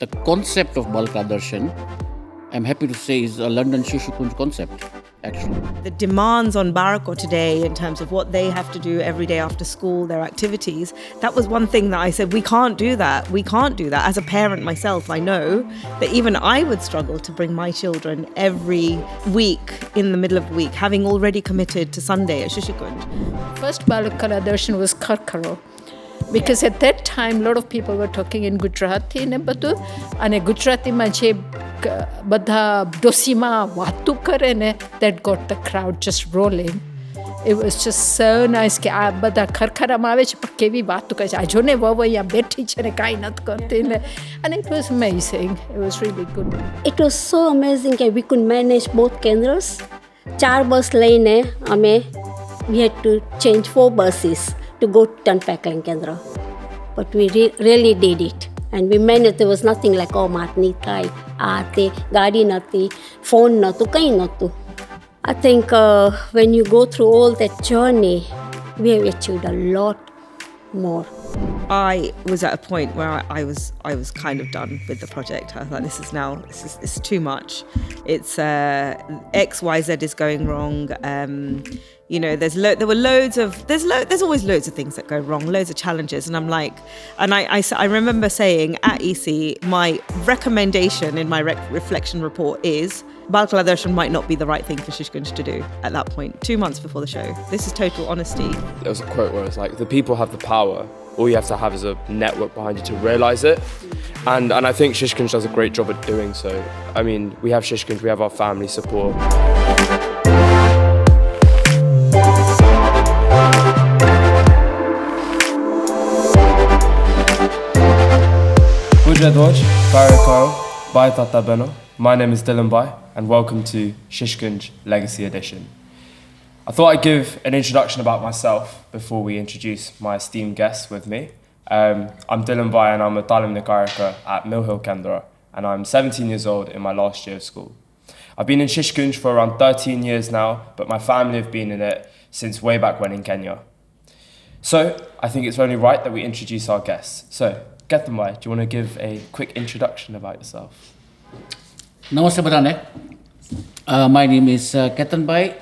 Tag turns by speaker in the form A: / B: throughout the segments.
A: The concept of Bal Kala Darshan, I'm happy to say, is a London Shishukunj concept, actually.
B: The demands on Baalako today in terms of what they have to do every day after school, their activities, that was one thing that I said, we can't do that. We can't do that. As a parent myself, I know that even I would struggle to bring my children every week in the middle of the week, having already committed to Sunday at Shishukunj.
C: First Bal Kala Darshan was Karkaro. Because at that time, a lot of people were talking in Gujarati ne બધું અને ગુજરાતીમાં જે બધા ડોસીમાં વાતો કરે ને, that got the crowd just rolling. It was just so nice કે આ બધા ખરખરામાં આવે છે પણ કેવી વાતો કરે છે, આ જો ને વહુ અહીંયા બેઠી છે ને કાંઈ નથી કરતી ને. And it was amazing. It was really good.
D: It was so amazing that we could manage both cameras. 4 bus લઈને અમે we had to change 4 buses to go to Turnpike Lane Kendra. But we really did it. And we managed. There was nothing like, oh, mat nahi thai, aate, gaadi nati, phone natu, kai natu. I think when you go through all that journey, we have achieved a lot more.
B: I was at a point where I was kind of done with the project. I thought, this is too much. It's X, Y, Z is going wrong. You know, there were loads of, there's always loads of things that go wrong, loads of challenges. And I'm like, and I remember saying at EC, my recommendation in my reflection report is Bal Kala Darshan might not be the right thing for Shishukunj to do at that point, 2 months before the show. This is total honesty.
E: There was a quote where it's like, the people have the power. All you have to have is a network behind you to realise it. And I think Shishukunj does a great job at doing so. I mean, we have Shishukunj, we have our family support. My name is Dylan Bai, and welcome to Shishukunj Legacy Edition. I thought I'd give an introduction about myself before we introduce my esteemed guests with me. I'm Dylan Bai and I'm a Talim Nikarika at Mill Hill Kendra, and I'm 17 years old in my last year of school. I've been in Shishukunj for around 13 years now, but my family have been in it since way back when in Kenya. So I think it's only right that we introduce our guests. So, Ketanbai, do you want to give a quick introduction about yourself?
A: Namaste Badane. My name is Ketanbai,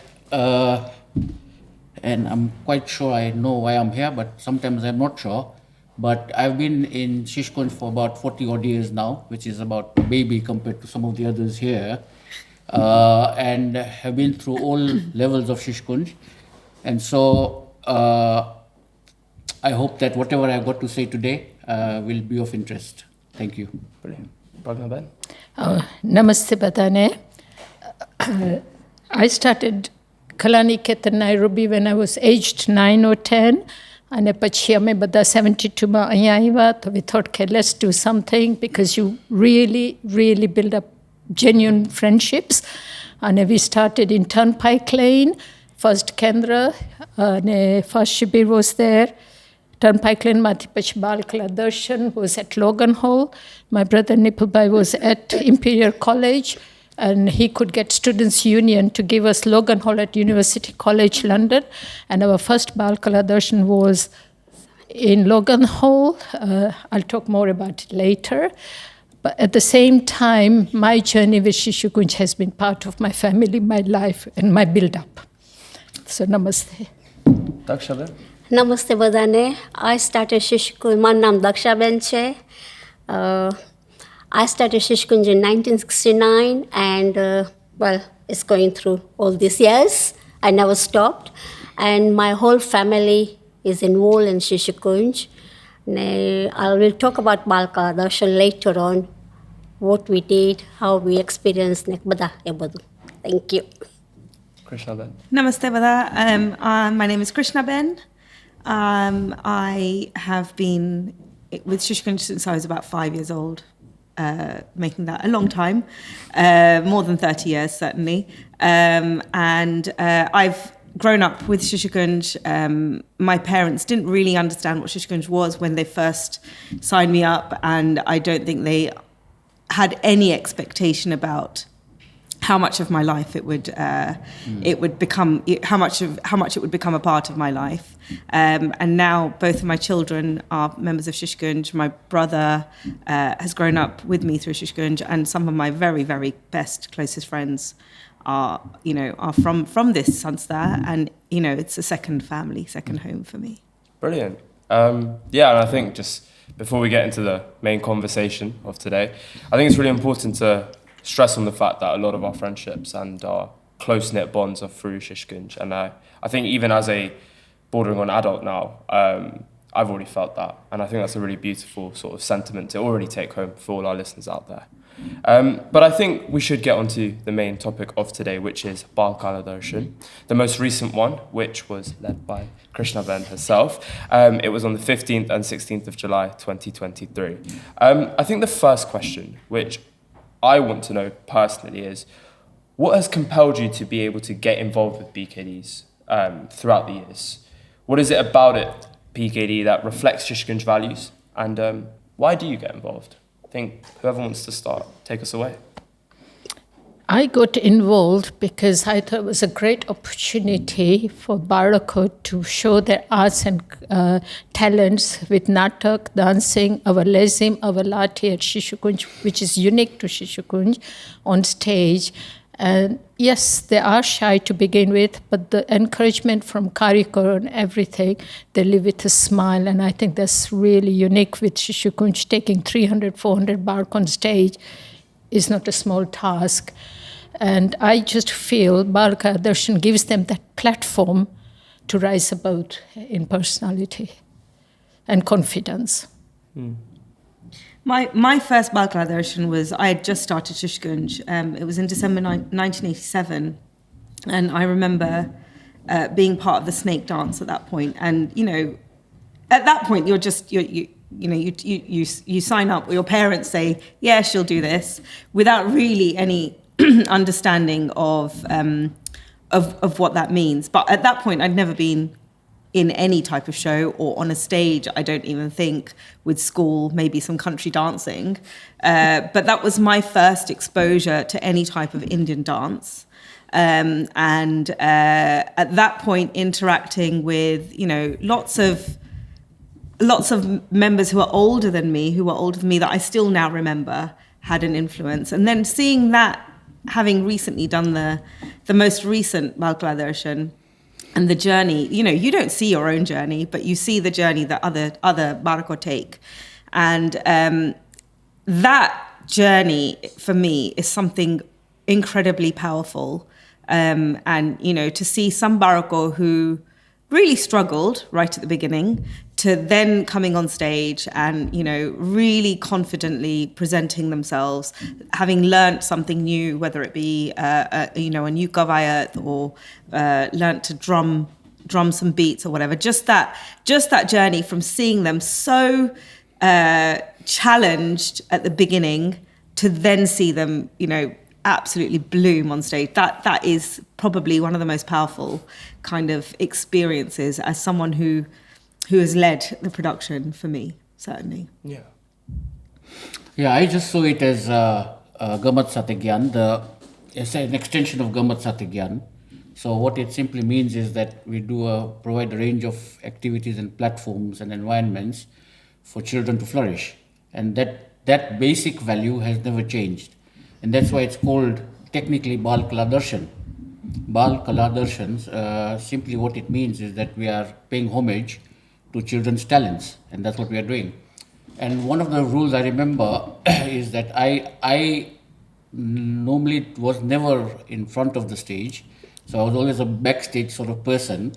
A: and I'm quite sure I know why I'm here, but sometimes I'm not sure. But I've been in Shishukunj for about 40 odd years now, which is about a baby compared to some of the others here, and have been through all levels of Shishukunj. And so I hope that whatever I've got to say today will be of interest. Thank you.
E: Brilliant. Brother Ben?
C: Namaste badane. I started Kalani Ketan Nairobi when I was aged 9 or 10. And પછી અમે બધા 72માં અહીંયા આવ્યા. So we thought, okay, let's do something, because you really build up genuine friendships. And we started in Turnpike Lane, first Kendra, and first Shibir was there. Turnpike Lane માંથી પછી Bal Kala Darshan was at Logan Hall. My brother Nipulbai was at Imperial College, and he could get Students' Union to give us Logan Hall at University College London. And our first Bal Kala Darshan was in Logan Hall. I'll talk more about it later. But at the same time, my journey with Shishukunj has been part of my family, my life, and my build-up. So namaste.
E: Daksha?
D: Namaste બધાને. I started Shishukunj. મારું નામ દક્ષાબેન છે. I started Shishukunj in 1969, and well, it's going through all these years. I never stopped, and my whole family is involved in Shishukunj. I will talk about Bal Kala Darshan later on, what we did, how we experienced. Thank you.
E: Krishna Ben?
B: Namaste Bada. My name is Krishna Ben. I have been with Shishukunj since I was about 5 years old, making that a long time, more than 30 years certainly. And I've grown up with Shishukunj. My parents didn't really understand what Shishukunj was when they first signed me up, and I don't think they had any expectation about how much of my life it would become, how much it would become a part of my life. And now both of my children are members of Shishukunj. My brother has grown up with me through Shishukunj, and some of my very, very best, closest friends are from this Sanstar, and it's a second family, second home for me.
E: Brilliant. Yeah, and I think just before we get into the main conversation of today, I think it's really important to stress on the fact that a lot of our friendships and our close-knit bonds are through Shishukunj. And I think even as a bordering on adult now, I've already felt that. And I think that's a really beautiful sort of sentiment to already take home for all our listeners out there. But I think we should get onto the main topic of today, which is Bal Kala Darshan, the most recent one, which was led by Krishna-Ben herself. It was on the 15th and 16th of July, 2023. I think the first question, which I want to know personally, is what has compelled you to be able to get involved with BKDs throughout the years? What is it about it, BKD, that reflects Shishukunj values? And why do you get involved? I think whoever wants to start, take us away.
C: I got involved because I thought it was a great opportunity for Baalako to show their arts and talents with natak, dancing, our lezim, our lati at Shishukunj, which is unique to Shishukunj, on stage. And yes, they are shy to begin with, but the encouragement from Karikor and everything, they live with a smile. And I think that's really unique with Shishukunj. Taking 300, 400 bark on stage is not a small task. And I just feel Bal Kala Darshan gives them that platform to rise above in personality and confidence.
B: My first Bal Kala Darshan was, I had just started Shishukunj. It was in December 1987. And I remember being part of the snake dance at that point. And, at that point, you're just, you sign up, your parents say, yeah, she'll do this, without really any understanding of what that means. But at that point, I'd never been in any type of show or on a stage, I don't even think, with school, maybe some country dancing. But that was my first exposure to any type of Indian dance. And at that point, interacting with, lots of members who are older than me, that I still now remember had an influence. And then seeing that, having recently done the most recent Bal Kala Darshan, and the journey, you don't see your own journey, but you see the journey that other Baalako take. And that journey, for me, is something incredibly powerful. And, to see some Baalako who really struggled right at the beginning, to then coming on stage and, really confidently presenting themselves, having learnt something new, whether it be, a new kavayat or learnt to drum some beats or whatever. Just that journey from seeing them so challenged at the beginning to then see them, absolutely bloom on stage. That is probably one of the most powerful kind of experiences as someone who has led the production for me, certainly.
E: Yeah.
A: Yeah, I just saw it as Gamat Satigyan, it's an extension of Gamat Satigyan. So what it simply means is that we provide a range of activities and platforms and environments for children to flourish. And that basic value has never changed. And that's why it's called technically Bal Kala Darshan. Bal Kala Darshan, simply what it means is that we are paying homage to children's talents, and that's what we are doing. And one of the rules I remember is that I normally was never in front of the stage, so I was always a backstage sort of person,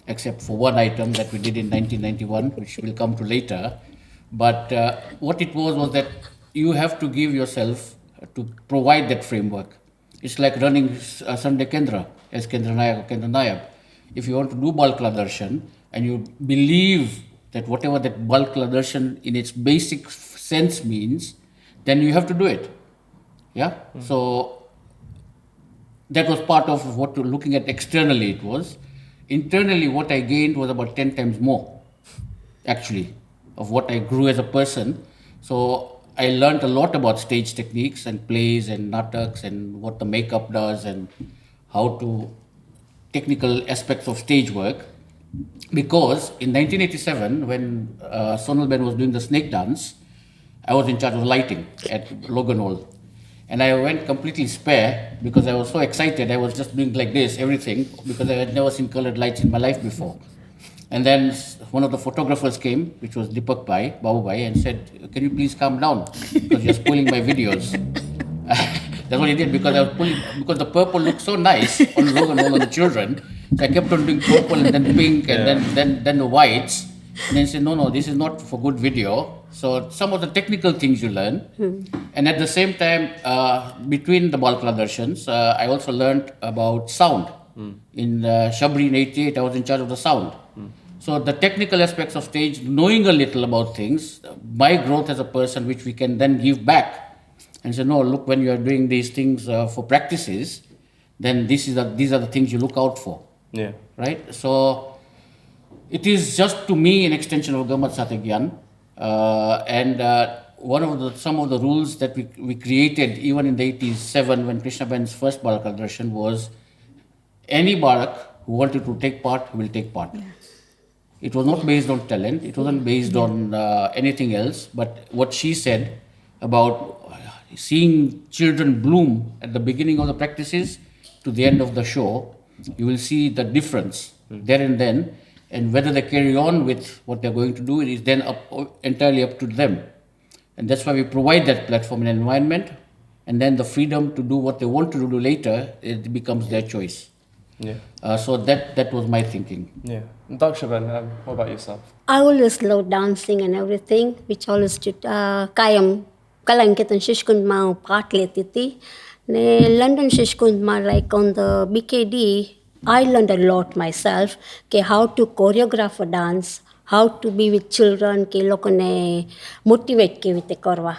A: except for one item that we did in 1991, which we'll come to later. But what it was that you have to give yourself to provide that framework. It's like running a Sunday Kendra as Kendra Nayak or Kendra Nayab. If you want to do Bal Kala Darshan and you believe that whatever that Bal Kala Darshan in its basic sense means, then you have to do it. Yeah? Mm-hmm. So that was part of what you're looking at externally it was. Internally, what I gained was about 10 times more, actually, of what I grew as a person. So I learned a lot about stage techniques and plays and nataks and what the makeup does and how to technical aspects of stage work. Because in 1987, when Sonal Ben was doing the snake dance, I was in charge of lighting at Logan Hall. And I went completely spare because I was so excited. I was just doing like this, everything, because I had never seen colored lights in my life before. And then one of the photographers came, which was Deepak Bhai, Babu Bhai, and said, "Can you please calm down? Because you're spoiling my videos." That's what he did, because I was pulling, because the purple looked so nice on Logan Hall on the children. So I kept on doing purple and then pink and then the whites. And then he said, no, this is not for good video. So some of the technical things you learn. And at the same time, between the Bal Kala Darshans, I also learned about sound. In Shabri in 88, I was in charge of the sound. So the technical aspects of stage, knowing a little about things, my growth as a person, which we can then give back and say, no, look, when you are doing these things for practices, then these are the things you look out for.
E: Yeah.
A: Right? So it is just to me an extension of Gamat Sategyan. And some of the rules that we created even in the 87 when Krishna Ben's first Bal Kala Darshan was any Barak who wanted to take part will take part. Yes. It was not based on talent, it wasn't based on anything else, but what she said about seeing children bloom at the beginning of the practices to the end of the show, you will see the difference there and then, and whether they carry on with what they're going to do, it is then entirely up to them. And that's why we provide that platform and environment, and then the freedom to do what they want to do later, it becomes their choice.
E: Yeah.
A: So that was my thinking.
E: Yeah. Dakshaban, what about yourself?
D: I always love dancing and everything, which always कायम कला निकेतन शिशकुंज में part लेती थी. ने London शिशकुंज में like on the BKD, I learned a lot myself के how to choreograph a dance, how to be with children के लोगों ने motivate के विते करवा.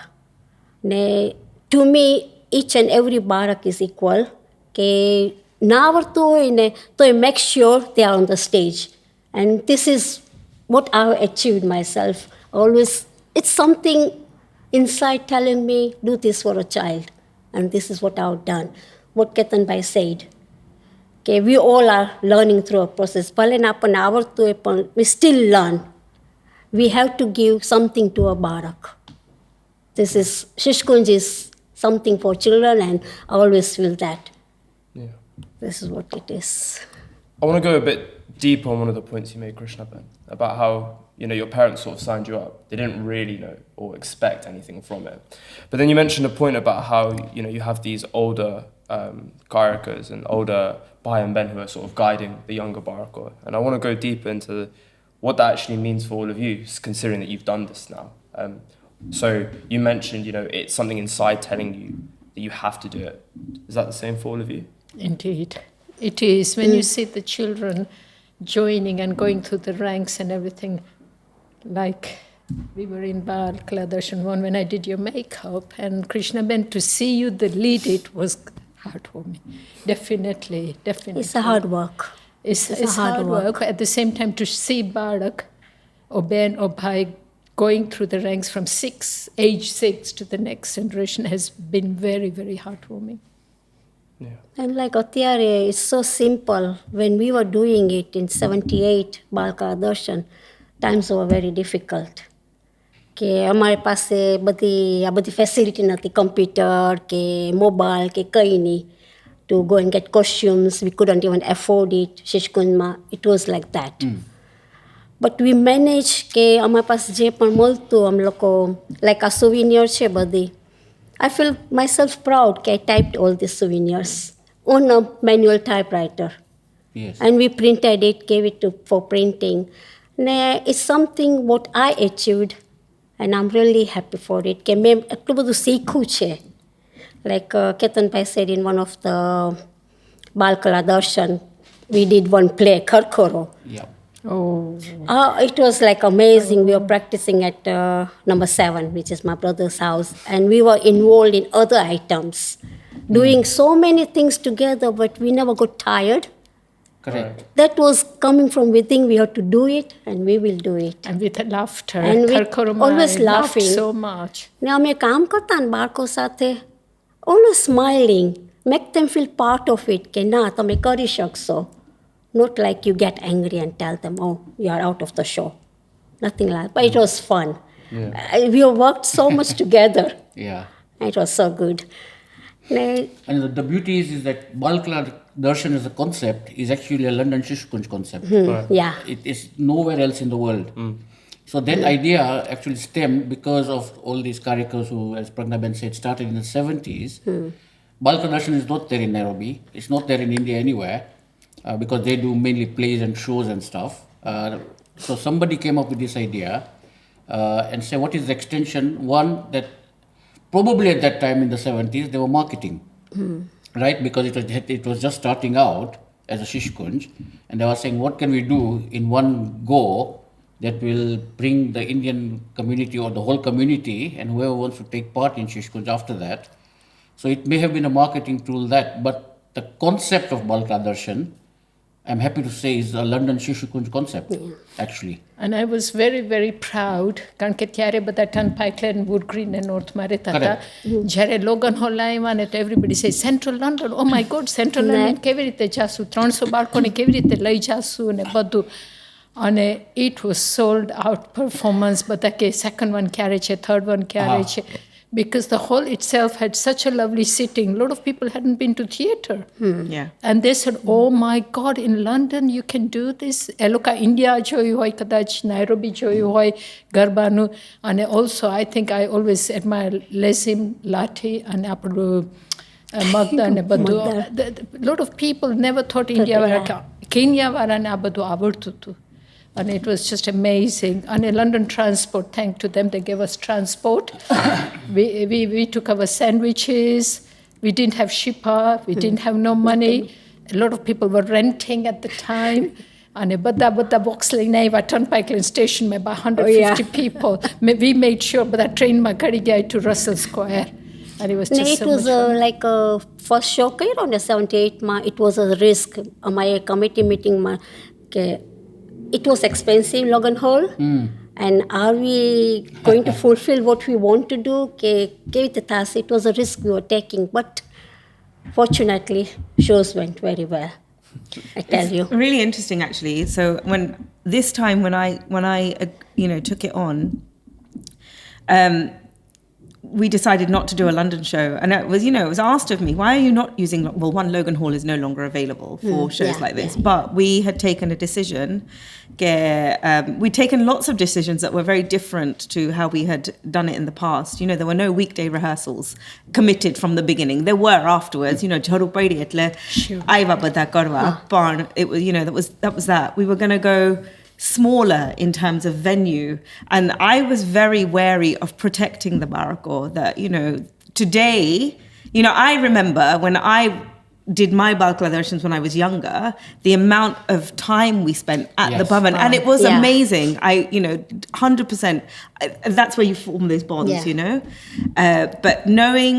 D: ने to me each and every barak is equal के ना आवड़तो इन्हें तो make sure they are on the stage. And this is what I achieved myself. Always, it's something inside telling me, do this for a child. And this is what I've done. What Ketan Bhai said. Okay, we all are learning through a process. We still learn. We have to give something to a barak. This is, Shishukunj is something for children, and I always feel that.
E: Yeah.
D: This is what it is.
E: I want to go a bit deeper on one of the points you made, Krishna Ben, about how your parents sort of signed you up. They didn't really know or expect anything from it. But then you mentioned a point about how you have these older Gayakars and older Bhai and Ben who are sort of guiding the younger Barakor. And I want to go deeper into what that actually means for all of you, considering that you've done this now. So you mentioned, it's something inside telling you that you have to do it. Is that the same for all of you?
C: Indeed. It is. When you see the children joining and going through the ranks and everything, like we were in Bal Kala Darshan one when I did your makeup, and Krishna Ben, to see you the lead, it was heartwarming. Definitely.
D: It's a hard work.
C: It's hard work. At the same time, to see Barak or Ben or Bhai going through the ranks from age 6 to the next generation has been very, very heartwarming.
E: Yeah.
D: And like Otiare, it's so simple. When we were doing it in 78, Bal Kala Darshan, times were very difficult. કે અમારી પાસે બધી facility નહોતી, computer કે mobile કે કંઈ નહીં. To go and get costumes, we couldn't even afford it. Shishukunjમાં, it was like that. But we managed કે અમારી પાસે જે પણ મળતું અમે લોકો, like આ souvenir છે બધી. I feel myself proud that I typed all these souvenirs on a manual typewriter.
A: Yes.
D: And we printed it, gave it for printing. It's something what I achieved, and I'm really happy for it. કે મેં એટલું બધું શીખ્યું છે. Like Ketan Bhai said in one of the Bal Kala Darshan, we did one play, Kharkhoro.
A: Yeah.
D: It was like amazing. We were practicing at number 7, which is my brother's house, and we were involved in other items, doing so many things together, but we never got tired.
A: Correct.
D: That was coming from within. We have to do it, and we will do it.
C: And with laughter.
D: And with
C: Tharkaruma,
D: always
C: I laughed
D: laughing.
C: so much.
D: ને અમે કામ કરતા ને બાળકો સાથે always smiling, make them feel part of it, કે ના તમે કરી શકશો. Not like you get angry and tell them, oh, you are out of the show. Nothing like that. But it was fun. We have worked so much together.
A: Yeah.
D: It was so good. ને
A: And the beauty is that Bal Kala Darshan as a concept is actually a London Shishukunj concept.
D: yeah.
A: It is nowhere else in the world. So that idea actually stemmed because of all these karikars who, as Pragnaben said, started in the 70s. Bal Kala Darshan is not there in Nairobi. It's not there in India anywhere because they do mainly plays and shows and stuff. So somebody came up with this idea and said, what is the extension? One, that probably at that time in the 70s, they were marketing, right? Because it was just starting out as a Shishukunj. And they were saying, what can we do in one go that will bring the Indian community or the whole community and whoever wants to take part in Shishukunj after that. So it may have been a marketing tool but the concept of Bal Kala Darshan, I'm happy to say, is a London Shishukunj concept, actually.
C: And I was very, very proud. કારણ કે ત્યારે બધા ટર્નપાઇક lane wood green ને નોર્થમાં રહેતા હતા. જ્યારે Logan hall આવ્યા ને તો એવરીબડી સે central London, oh my God, central London કેવી રીતે જાશું, 300 બાળકોને કેવી રીતે લઈ જાશું ને બધું. અને it was sold out performance. બધા કે second one ક્યારે છે, third one ક્યારે છે. Because the hall itself had such a lovely sitting. A lot of people hadn't been to theatre.
B: Yeah.
C: And they said, oh my God, in London you can do this. એ લોકો India જોયું હોય, કદાચ Nairobi જોયું હોય, ગરબાનું. And also I think I always admire Lesim, Lati and આપણું Magda અને બધું. A lot of people never thought India વાળા, Kenya વાળાને આ બધું આવડતું હતું. And it was just amazing. And London transport, thanks to them, they gave us transport. we took our sandwiches. We didn't have shipper. We didn't have no money. A lot of people were renting at the time. And બધા box લઈને આવ્યા turnpike lane station માં by 150 people. We made sure બધા ટ્રેનમાં ઘડી ગયા to Russell Square. And it was just
D: it
C: so
D: was
C: much fun.
D: like a first show કર્યો ને 78માં. It was a risk. અમારે committee meeting માં કે it was expensive, Logan Hall. And are we going to fulfill what we want to do? It was a risk we were taking. But fortunately, shows went very well. I tell you.
B: Really interesting, actually. So when I took it on, we decided not to do a London show. And it was asked of me, why are you not using, one, Logan Hall is no longer available for shows like this. But we had taken a decision, we'd taken lots of decisions that were very different to how we had done it in the past. There were no weekday rehearsals committed from the beginning. There were afterwards, that was that. We were going to go smaller in terms of venue, and I was very wary of protecting the Baalako. That today, I remember when I did my Bal Kala Darshans when I was younger, the amount of time we spent at the Bhavan, and it was amazing. 100%. That's where you form those bonds, but knowing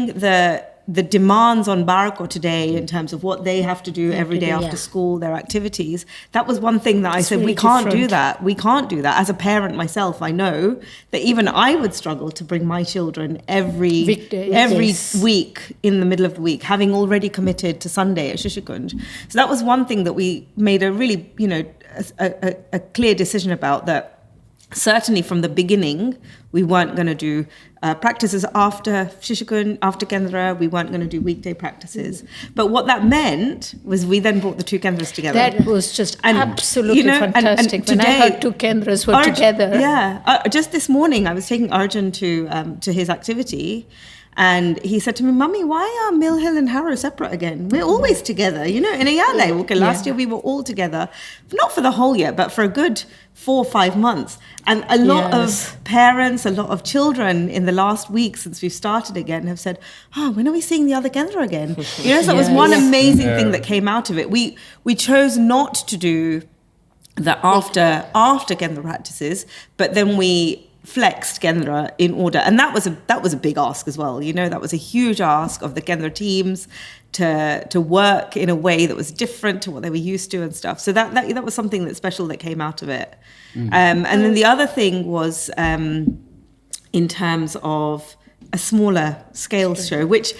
B: the demands on Baalako today in terms of what they have to do every day after school, their activities, that was one thing that I said, we can't do that. We can't do that. As a parent myself, I know that even I would struggle to bring my children every week in the middle of the week, having already committed to Sunday at Shishukunj. So that was one thing that we made a really, a clear decision about, that certainly from the beginning, we weren't going to do practices after Shishukunj, after Kendra. We weren't going to do weekday practices. But what that meant was we then brought the two Kendras together.
C: That was just absolutely fantastic. And today, when I heard two Kendras were together.
B: Yeah. Just this morning, I was taking Arjun to his activity. And he said to me, Mummy, why are Mill Hill and Harrow separate again? We're always together, in a yale. Okay, last year we were all together, not for the whole year, but for a good 4 or 5 months. And a lot of parents, a lot of children in the last week since we've started again have said, when are we seeing the other Kendra again? So it was one amazing thing that came out of it. We chose not to do the after Kendra practices, but then we flexed Kendra in order, and that was a big ask as well. That was a huge ask of the Kendra teams to work in a way that was different to what they were used to and stuff. So that was something that's special that came out of it. And then the other thing was in terms of a smaller scale show, which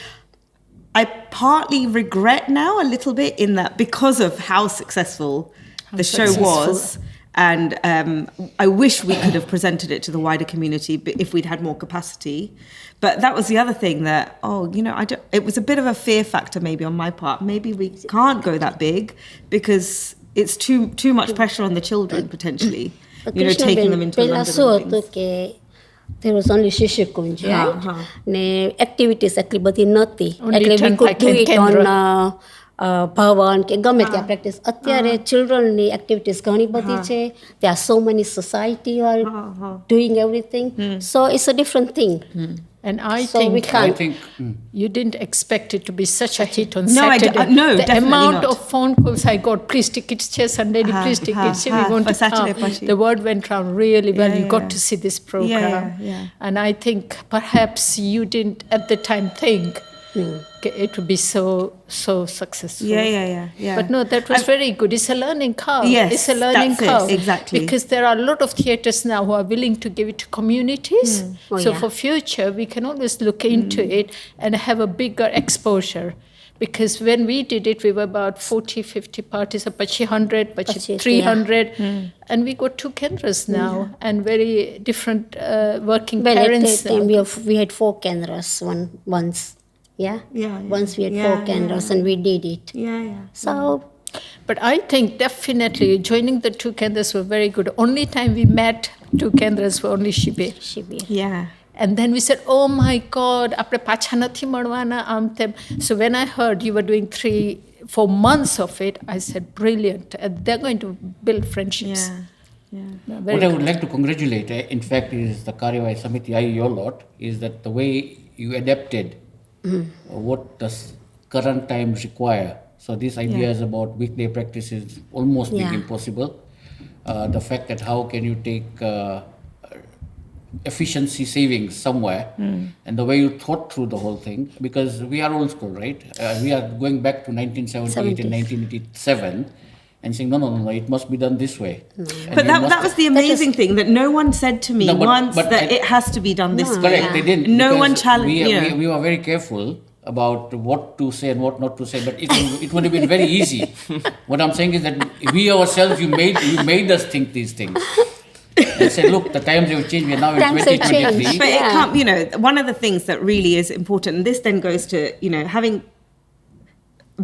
B: I partly regret now a little bit, in that because of how successful the show was. And I wish we could have presented it to the wider community if we'd had more capacity. But that was the other thing that, it was a bit of a fear factor maybe on my part. Maybe we can't go that big because it's too much pressure on the children, potentially. Taking them into London and things.
D: There was only Shishukunj, right? Ne activities એટલી બધી નહોતી.
C: Only
D: એટલે we could do
C: turnpike
D: it
C: and
D: on ભવન કે ગમે ત્યાં practice. અત્યારે childrenની activities ઘણી બધી છે. There are so many society who are doing everything. So it's a different thing.
C: And I
D: So we
C: think
D: can't.
C: you didn't expect it to be such a hit on
B: No,
C: Saturday.
B: no,
C: the
B: definitely
C: amount
B: not.
C: of phone calls I got, please tickets, Sunday, please tickets, we want
B: for
C: to
B: Saturday
C: come.
B: party.
C: The word went round really well.
B: Yeah,
C: You got
B: yeah.
C: to see this program.
B: Yeah.
C: And I think perhaps you didn't at the time think it would be so successful.
B: Yeah.
C: But no, that was very good. It's a learning curve.
B: Yes,
C: it's a learning
B: that's it,
C: curve.
B: exactly.
C: Because there are a lot of theatres now who are willing to give it to communities.
D: Oh,
C: So
D: yeah.
C: for future, we can always look into it and have a bigger exposure. Because when we did it, we were about 40, 50 parties, pachi 100, pachi
D: Pachi,
C: 300. And we got 2 Kendras now and very different working
D: Well, at
C: parents.
D: that time we had 4 cameras once. Yeah?
B: Yeah.
D: Once we had 4 cameras and we did it.
B: Yeah.
D: So
C: But I think definitely joining the 2 Kendras were very good. Only time we met 2 Kendras were only Shibir.
B: Yeah.
C: And then we said, oh my God, apne pacha nathi malwana am tem. So when I heard you were doing 3-4 months of it, I said, brilliant. And they're going to build friendships.
B: Yeah.
C: No, very
A: What I
C: good.
A: would like to congratulate, in fact, is the Karyavai Samiti, your lot, is that the way you adapted what the current times require. So these ideas about weekday practice is almost being
D: Yeah.
A: impossible. The fact that how can you take efficiency savings somewhere, and the way you thought through the whole thing, because we are old school, right? We are going back to 1978 and 1987 and saying, no, it must be done this way. And
B: But
A: you must-
B: that was the amazing thing, that no one said to me
A: No,
B: once
A: but
B: that it has to be done this way.
A: Correct, they didn't.
B: No
A: because
B: one challenged.
A: We were very careful about what to say and what not to say, but it would have been very easy. What I'm saying is that we ourselves, you made us think these things. And said, look, the times have changed. We're now in
D: Times have
A: 2023.
D: changed.
B: But it
D: Yeah.
B: can't, one of the things that really is important, and this then goes to, having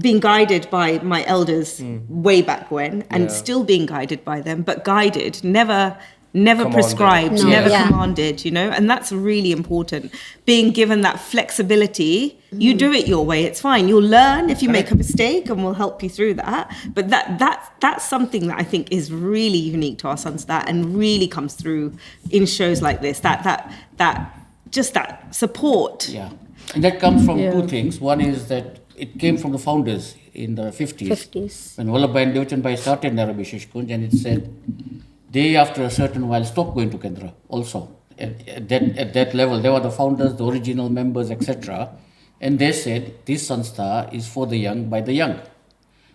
B: been guided by my elders way back when, and still being guided by them, but guided, never
E: Commanded.
B: prescribed,
D: No.
B: never
D: Yeah.
B: commanded, and that's really important. Being given that flexibility, you do it your way, it's fine. You'll learn if you make a mistake, and we'll help you through that. But that's something that I think is really unique to our sons, and really comes through in shows like this. That just that support.
A: Yeah. And that comes from
C: Yeah.
A: 2 things. One is that it came from the founders in the 50s.
D: 50s.
A: When Vallabhbhai and Devchandbhai started Nairobi Shishukunj, and it said, they after a certain while stopped going to Kendra also. At that level, they were the founders, the original members, etc. And they said, this Sanstha is for the young, by the young.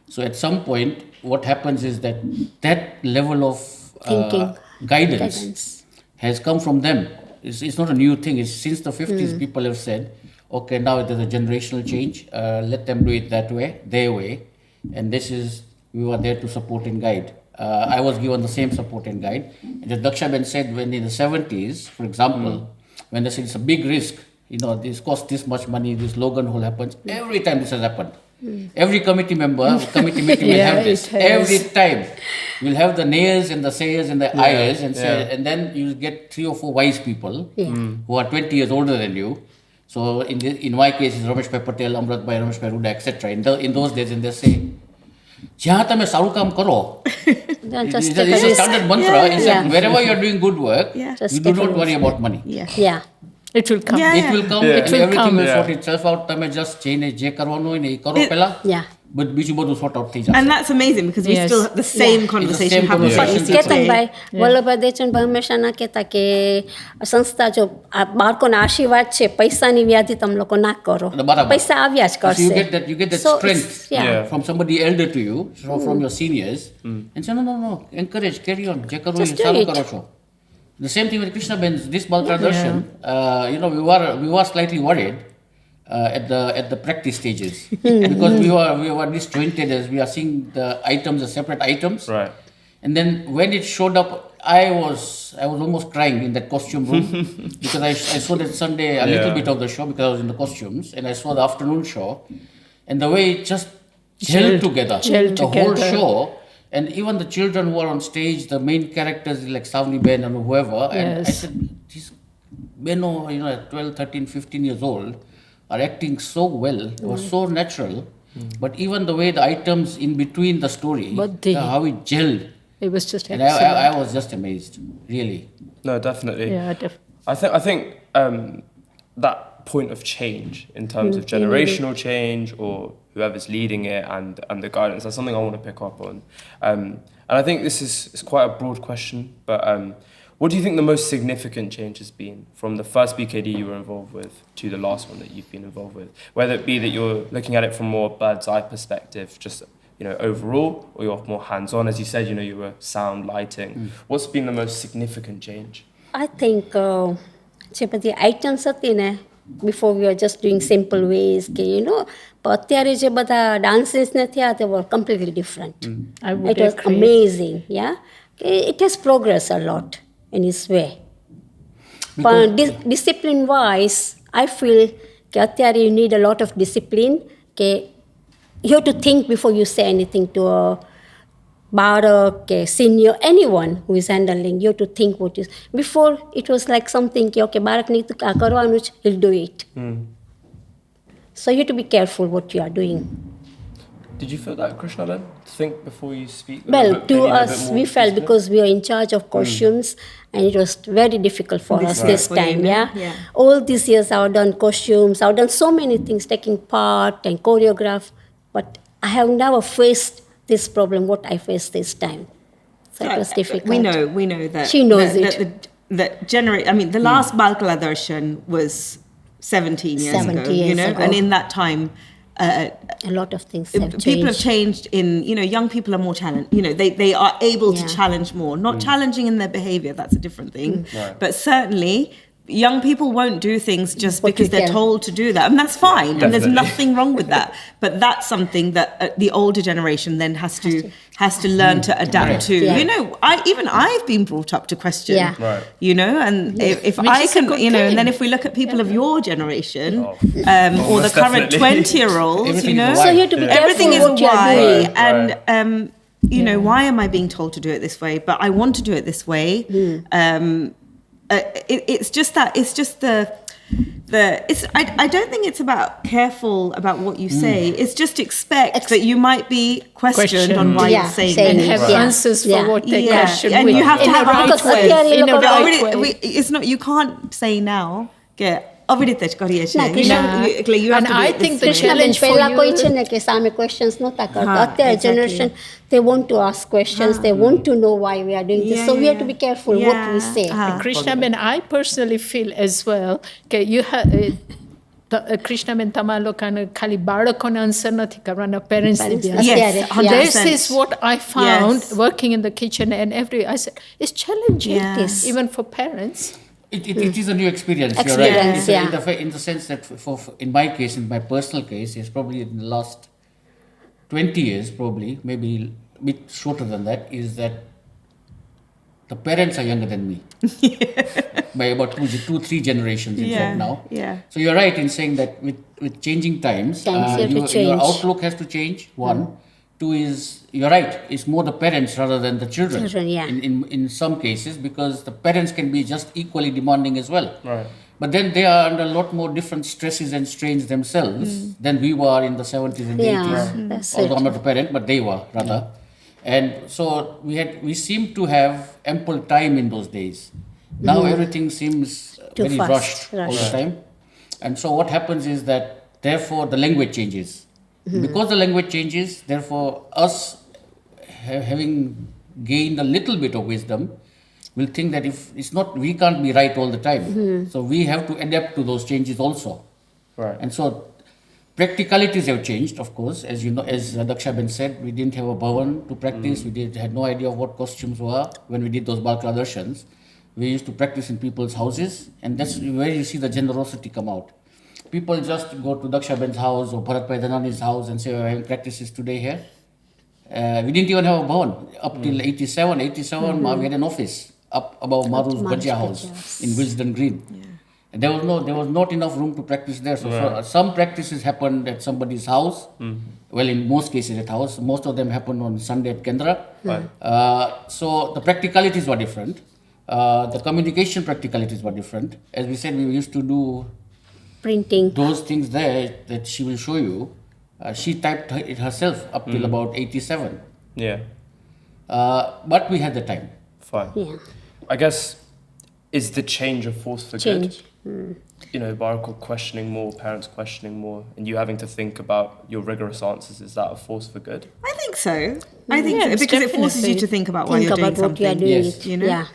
A: So at some point, what happens is that level of
D: Thinking.
A: guidance
D: Guidance.
A: has come from them. It's not a new thing. It's since the 50s, people have said, okay, now there's a generational change. Let them do it that way, their way. And we were there to support and guide. I was given the same support and guide. And as Daksha Ben said, when in the 70s, for example, when they said it's a big risk, this costs this much money, this Logan hole happens, every time this has happened. Every committee meeting will have this.
C: it has.
A: Every time. You'll have the nayers and the sayers and the ayers, and then you get 3 or 4 wise people who are 20 years older than you. So in my case, it's Ramesh Bhai Patel, Amrat Bhai, Ramesh Bhai Ruda, etc. In those days, and they say, જ્યાં તમે સારું કામ કરો,
D: Just
A: it's
D: take a
A: a
D: risk.
A: standard mantra. It's
D: Yeah.
A: like wherever you're doing good work,
B: Yeah.
A: you do not worry about money.
D: Yeah.
C: It will come.
B: Yeah.
A: It will come,
C: It
A: and
C: will
A: everything
C: come.
A: will
E: Yeah.
A: sort itself out. તમે just જઈને જે કરવાનું હોય ને એ કરો પહેલા.
D: Yeah.
A: બીજું બધું sort out થઈ
B: And
A: જશે.
B: that's amazing because we
C: Yes.
B: still have the same
D: Yeah.
B: conversation
A: same
B: happening
A: conversation.
B: easy
D: Ketan
B: today.
D: ભાઈ વલ્લભભાઈ દેવચંદભાઈ હંમેશા ના કહેતા કે સંસ્થા જો આ બાળકોના આશીર્વાદ છે પૈસાની વ્યાધિ તમે લોકો ના કરો
A: બરાબર.
D: પૈસા આવ્યા જ
A: So
D: કરશે
A: you get that
D: So
A: strength
D: it's- yeah.
E: Yeah.
A: from somebody elder to you, so from your seniors, and say, no, encourage, carry on, je karo
D: Just
A: ye,
D: do
A: saru
D: it.
A: karo છો. The same thing with Krishna Ben's, this Bal Kala Darshan, we were slightly worried at the practice stages because we were disjointed as we are seeing the items as separate items.
E: Right.
A: And then when it showed up, I was almost crying in that costume room because I saw that Sunday a little
E: Yeah.
A: bit of the show because I was in the costumes, and I saw the afternoon show, and the way it just gelled together,
C: Gelled
A: the whole
C: together.
A: show, and even the children who are on stage, the main characters like Savni Ben and whoever, and I
C: Yes.
A: said, these Beno, at 12, 13, 15 years old, are acting so well. It was so natural. But even the way the items in between the story,
C: Badi.
A: how it gelled,
C: It was just
A: and
C: excellent.
A: I was just amazed, really.
E: No, definitely.
C: Yeah,
E: I think that point of change in terms of generational change or whoever's leading it and the guidance, that's something I want to pick up on. And I think this is quite a broad question, but what do you think the most significant change has been from the first BKD you were involved with to the last one that you've been involved with? Whether it be that you're looking at it from more bird's eye perspective, just overall, or you're more hands-on, as you said, you were sound, lighting. What's been the most significant change?
D: I think જે બધી items હતી ને before we are just doing simple ways કે પણ અત્યારે જે બધા dances ને થયા તે were completely different
C: I would
D: it was
C: agree.
D: Amazing yeah કે it has progress a lot in its way પણ ડિસિપ્લિન વાઇઝ આઈ ફીલ કે અત્યારે you need a lot of discipline કે you have to think before you say anything to a barak, senior, anyone who is handling. You have to think what is. Before it was like something, okay, barak need to karwanu, he'll do it. So you have to be careful what you are doing.
E: Did you feel that, Krishna, then? To think before you speak?
D: Well,
E: But
D: to
E: maybe in a
D: us,
E: bit more
D: we felt
E: discipline?
D: because we are in charge of costumes, and it was very difficult for us this time.
B: Discipline,
D: Yeah?
B: yeah.
D: All these years, I've done costumes, I've done so many things, taking part and choreograph, but I have never faced this problem what I faced this time. So it was difficult.
B: We know that
D: She knows
B: that,
D: it.
B: The last Bal Kala Darshan was 17 years
D: 70
B: ago,
D: years ago.
B: and in that time,
D: A lot of things have changed.
B: people have changed in, young people are more challenged. They are able to
D: Yeah.
B: challenge more. Not challenging in their behavior, that's a different thing.
E: Right.
B: But certainly, young people won't do things just
D: What
B: because
D: you
B: they're
D: can.
B: told to do that. And that's fine. And there's
E: Definitely.
B: nothing wrong with that. But that's something that the older generation then has to learn to adapt
A: Right.
B: to.
D: Yeah.
B: I've been brought up to question.
D: Yeah.
E: Right.
B: And if
C: Which
B: I
C: is a
B: can,
C: good
B: and
C: thing.
B: then if we look at people of your generation,
E: Oh.
B: or the
E: most
B: current
E: definitely.
B: 20-year-olds,
A: Everything is a
D: So
A: why.
D: you have to be
B: everything is
D: careful
B: a
D: what you are
B: why.
D: doing.
E: Right.
B: And why am I being told to do it this way? But I want to do it this way. It's just that. It's just the. I don't think it's about careful about what you say. It's just expect that you might be questioned on why
D: Yeah,
B: you're saying
D: saying
C: And
B: it.
C: have
D: Yeah.
C: answers for
D: Yeah.
C: what they
B: Yeah.
C: question
B: And
C: with.
B: you have to
C: in
B: have
C: a right
D: because
C: way.
D: અત્યારે
C: In a
D: લોકો
C: right way.
B: It's not. You can't say now. Avidite કરીએ છીએ.
D: ના,
B: You
D: Krishna-
B: know, you have
C: And
B: to do
C: I
B: it
C: think
B: this
C: the
B: way.
D: કૃષ્ણબેન
C: challenge for
D: પહેલા
C: you-
D: કોઈ છે ને કે સામે questions નહોતા કરતા
B: હા,
D: અત્યારે
B: exactly.
D: generation they want to ask questions they want to know why we are doing this so we have to be careful what we say
C: Krishnaben, I personally feel as well કે you have Krishnaben તમારા લોકોને ખાલી બાળકોને answer નથી કરવાના પેરેન્ટ્સને બી
D: Parents,
B: Yes,
D: yeah.
B: 100%.
C: This is what I found
B: Yes.
C: working in the kitchen and I said it's challenging
B: Yeah. It is.
C: even for parents.
A: It is a new experience. You're
D: Experience,
A: right.
D: yeah.
A: In the sense that, in my case, in my personal case, it's probably in the last 20 years, probably maybe a bit shorter than that, is that the parents are younger than me by about 3 generations. In fact, now.
B: Yeah.
A: So you're right in saying that with changing times,
D: Times have to
A: your
D: change.
A: outlook has to change. One. Two is, you're right, it's more the parents rather than the children.
D: Children, yeah.
A: In some cases, because the parents can be just equally demanding as well.
E: Right.
A: But then they are under a lot more different stresses and strains themselves than we were in the 70s and
D: Yeah,
A: 80s.
D: that's
A: Although
D: it.
A: I'm not a parent, but they were rather. And so we seemed to have ample time in those days. Now everything seems
D: Too
A: very
D: fast,
A: rushed all the
D: rushed.
A: time. And so what happens is that therefore the language changes. Because the language changes, therefore us having gained a little bit of wisdom, will think that if it's not, we can't be right all the time. So we have to adapt to those changes also.
E: Right.
A: And so practicalities have changed, of course. As you know, as Daksha Ben said, we didn't have a bhavan to practice. We had no idea of what costumes were when we did those Bal Kala Darshans. We used to practice in people's houses, and that's where you see the generosity come out. People just go to Daksha Ben's house or Bharat Bhai Dhanani's house and say, we're having practices today here. We didn't even have a bhavan. Up till 87, we had an office up above Maru's Bajia house in Wilsden Green. And there was not enough room to practice there. So some practices happened at somebody's house. Well, in most cases at house. Most of them happened on Sunday at Kendra. So the practicalities were different. The communication practicalities were different. As we said, we used to do
D: Printing.
A: those things there that she will show you. She typed it herself up till about 87.
E: Yeah.
A: But we had the time.
E: Fine.
D: Yeah.
E: I guess, is the change a force for
D: Change.
E: good? You know, Baalako questioning more, parents questioning more, and you having to think about your rigorous answers, is that a force for good?
B: I think so. I think
C: Yes,
B: so, because it forces you
C: definitely.
B: to think about why
D: Think
B: you're doing
D: about what you are
B: something.
D: doing.
A: Yes.
B: You know,
D: Yeah.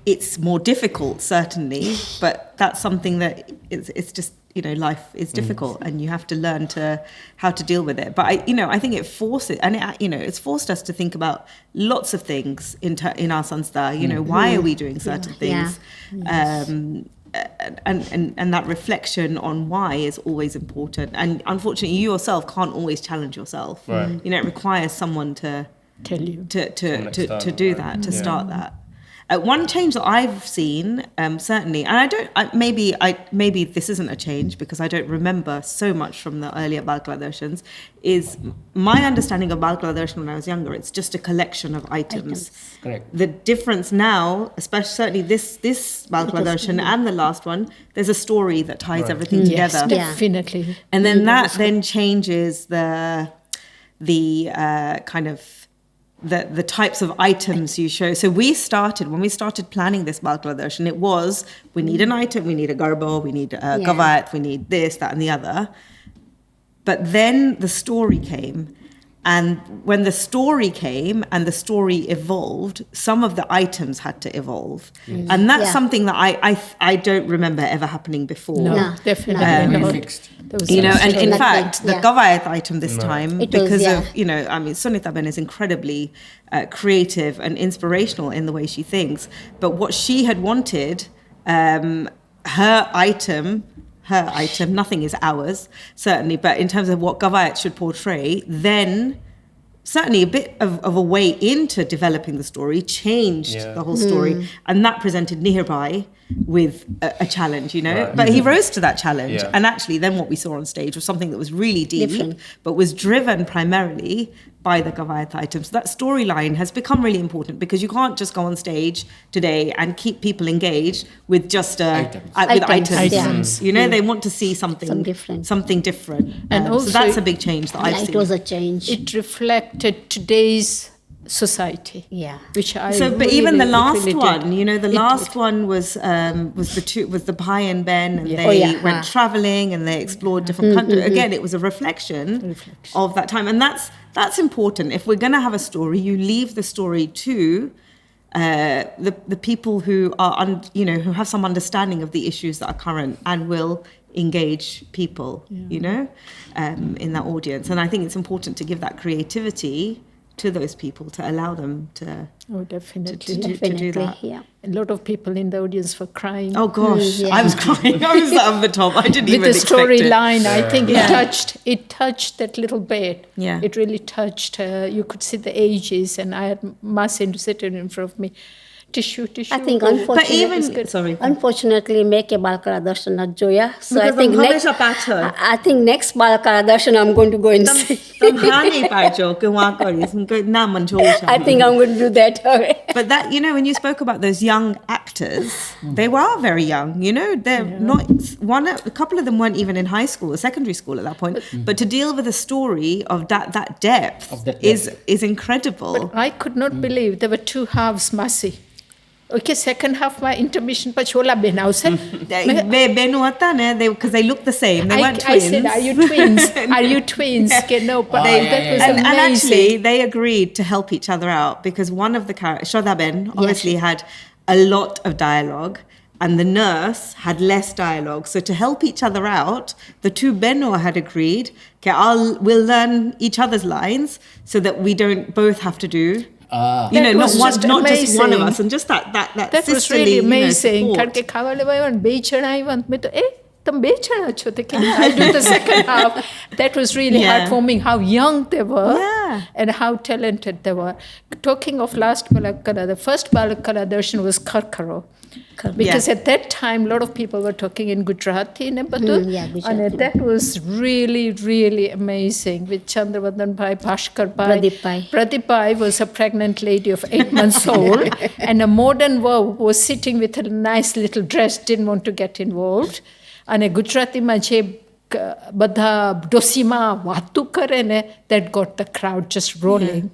B: it's more difficult certainly, but that's something that it's just, you know, life is difficult and you have to learn how to deal with it. But I think it forces, and it's forced us to think about lots of things in our Sanstha. You know, why are we doing certain things? And that reflection on why is always important. And unfortunately, you yourself can't always challenge yourself.
E: Right.
B: You know, it requires someone to
C: Tell you.
B: to do that, to start that. One change that I've seen, certainly, and maybe this isn't a change because I don't remember so much from the earlier Bal Kala Darshans, is my understanding of Bal Kala Darshan when I was younger. It's just a collection of items.
A: Correct.
B: The difference now, especially certainly this Bal Kala Darshan and the last one, there's a story that ties everything
C: Yes,
B: together.
C: definitely.
B: And then that then changes the kind of the types of items you show. So when we started planning this Bal Kala Darshan, it was, we need an item, we need a garbo, we need a kavayat, we need this, that and the other. But then the story came. And when the story came and the story evolved, some of the items had to evolve. And that's something that I don't remember ever happening before.
C: No, definitely
A: Very
C: not.
A: fixed.
C: There was
B: You know, and in
D: Nothing.
B: fact, the
D: Yeah.
B: Gavayat item this time,
D: It was,
B: because
D: yeah.
B: of, you know, I mean, Sunita Ben is incredibly creative and inspirational in the way she thinks. But what she had wanted, her item, nothing is ours, certainly, but in terms of what Gavayat should portray, then certainly a bit of a way into developing the story changed the whole story. And that presented Nihirbai with a challenge, you know.
E: Right.
B: But he rose to that challenge.
E: Yeah.
B: And actually then what we saw on stage was something that was really deep,
D: Different.
B: but was driven primarily by the Gavayat items. That storyline has become really important because you can't just go on stage today and keep people engaged with just
A: Items.
B: with
D: Items,
B: items.
C: yeah.
B: You know, they want to see something
D: Something
B: different.
C: And
B: So
C: also-
B: that's a big change that I've
D: Yeah,
B: seen.
D: it was a change.
C: It reflected today's society.
D: Yeah.
C: Which I
B: So, but
C: really,
B: even the
C: it
B: last
C: really
B: one,
C: did.
B: you know, the
C: It
B: last
C: did.
B: one was the Bhai and Ben, and
C: Yeah.
B: they
D: Oh, yeah.
B: went traveling and they explored different countries. Again, it was a reflection of that time, and that's important. If we're going to have a story, you leave the story to the people who are who have some understanding of the issues that are current and will engage people, you know, in that audience. And I think it's important to give that creativity to those people, to allow them to
C: Oh, definitely.
B: to do that.
D: Yeah.
C: A lot of people in the audience were crying.
B: Oh gosh,
D: yeah.
B: I was crying. I was over the top. I didn't
C: with
B: even
C: the
B: expect it.
C: storyline, I think
B: Yeah.
C: it touched that little bit.
B: Yeah.
C: It really touched. You could see the ages, and I had Masin sitting in front of me. Tissue.
D: I think
C: Oh,
B: But
D: unfortunately,
B: even
D: unfortunately, make a Bal Kala Darshan not joya. So I
B: Because
D: think
B: I'm
D: next,
B: Hamesha Pacha.
D: I think next Bal Kala Darshan I'm going to go and see. I think I'm going to do that.
B: But that, you know, when you spoke about those young actors, they were very young. You know, they're not a couple of them weren't even in high school or secondary school at that point. But to deal with a story of that depth
A: Of that
B: is incredible.
C: I could not believe there were two halves, Masi. Okay, second half માં intermission પછી ઓલા બેન આવશે.
B: Benu હતા ને, because they look the same. They weren't
C: I
B: twins.
C: said, are you twins? Are you twins? Okay, no, but that was
B: And
C: amazing.
B: actually, they agreed to help each other out because one of the characters, Shraddha Ben, obviously had a lot of dialogue, and the nurse had less dialogue. So to help each other out, the two Benno had agreed, okay, we'll learn each other's lines so that we don't both have to do. You know,
C: That
B: not
C: was
B: one,
C: just
B: not just one of
C: amazing.
B: us, and just that
C: That was
B: sisterly,
C: really
B: you know,
C: amazing.
B: support.
C: કારણ કે ખાવા લેવા આવ્યા ને 2 જણા આવ્યા ને મેં તો તમે 2 જણા છો તો કે I do the second half. That was really
B: Yeah.
C: heartwarming how young they were
B: Yeah.
C: and how talented they were. Talking of last Bal Kala, the first Bal Kala Darshan was Karkaro. Because at that time, a lot of people were talking in Gujarati.
D: Gujarati.
C: And that was really, really amazing with Chandravardhan Bhai, Bhaskar Bhai. Pradeep Bhai was a pregnant lady of 8 months old. And a modern wow was sitting with a nice little dress, didn't want to get involved. And Gujarati ma je બધા ડોસીમાં વાતું કરે ને, that got the crowd just rolling.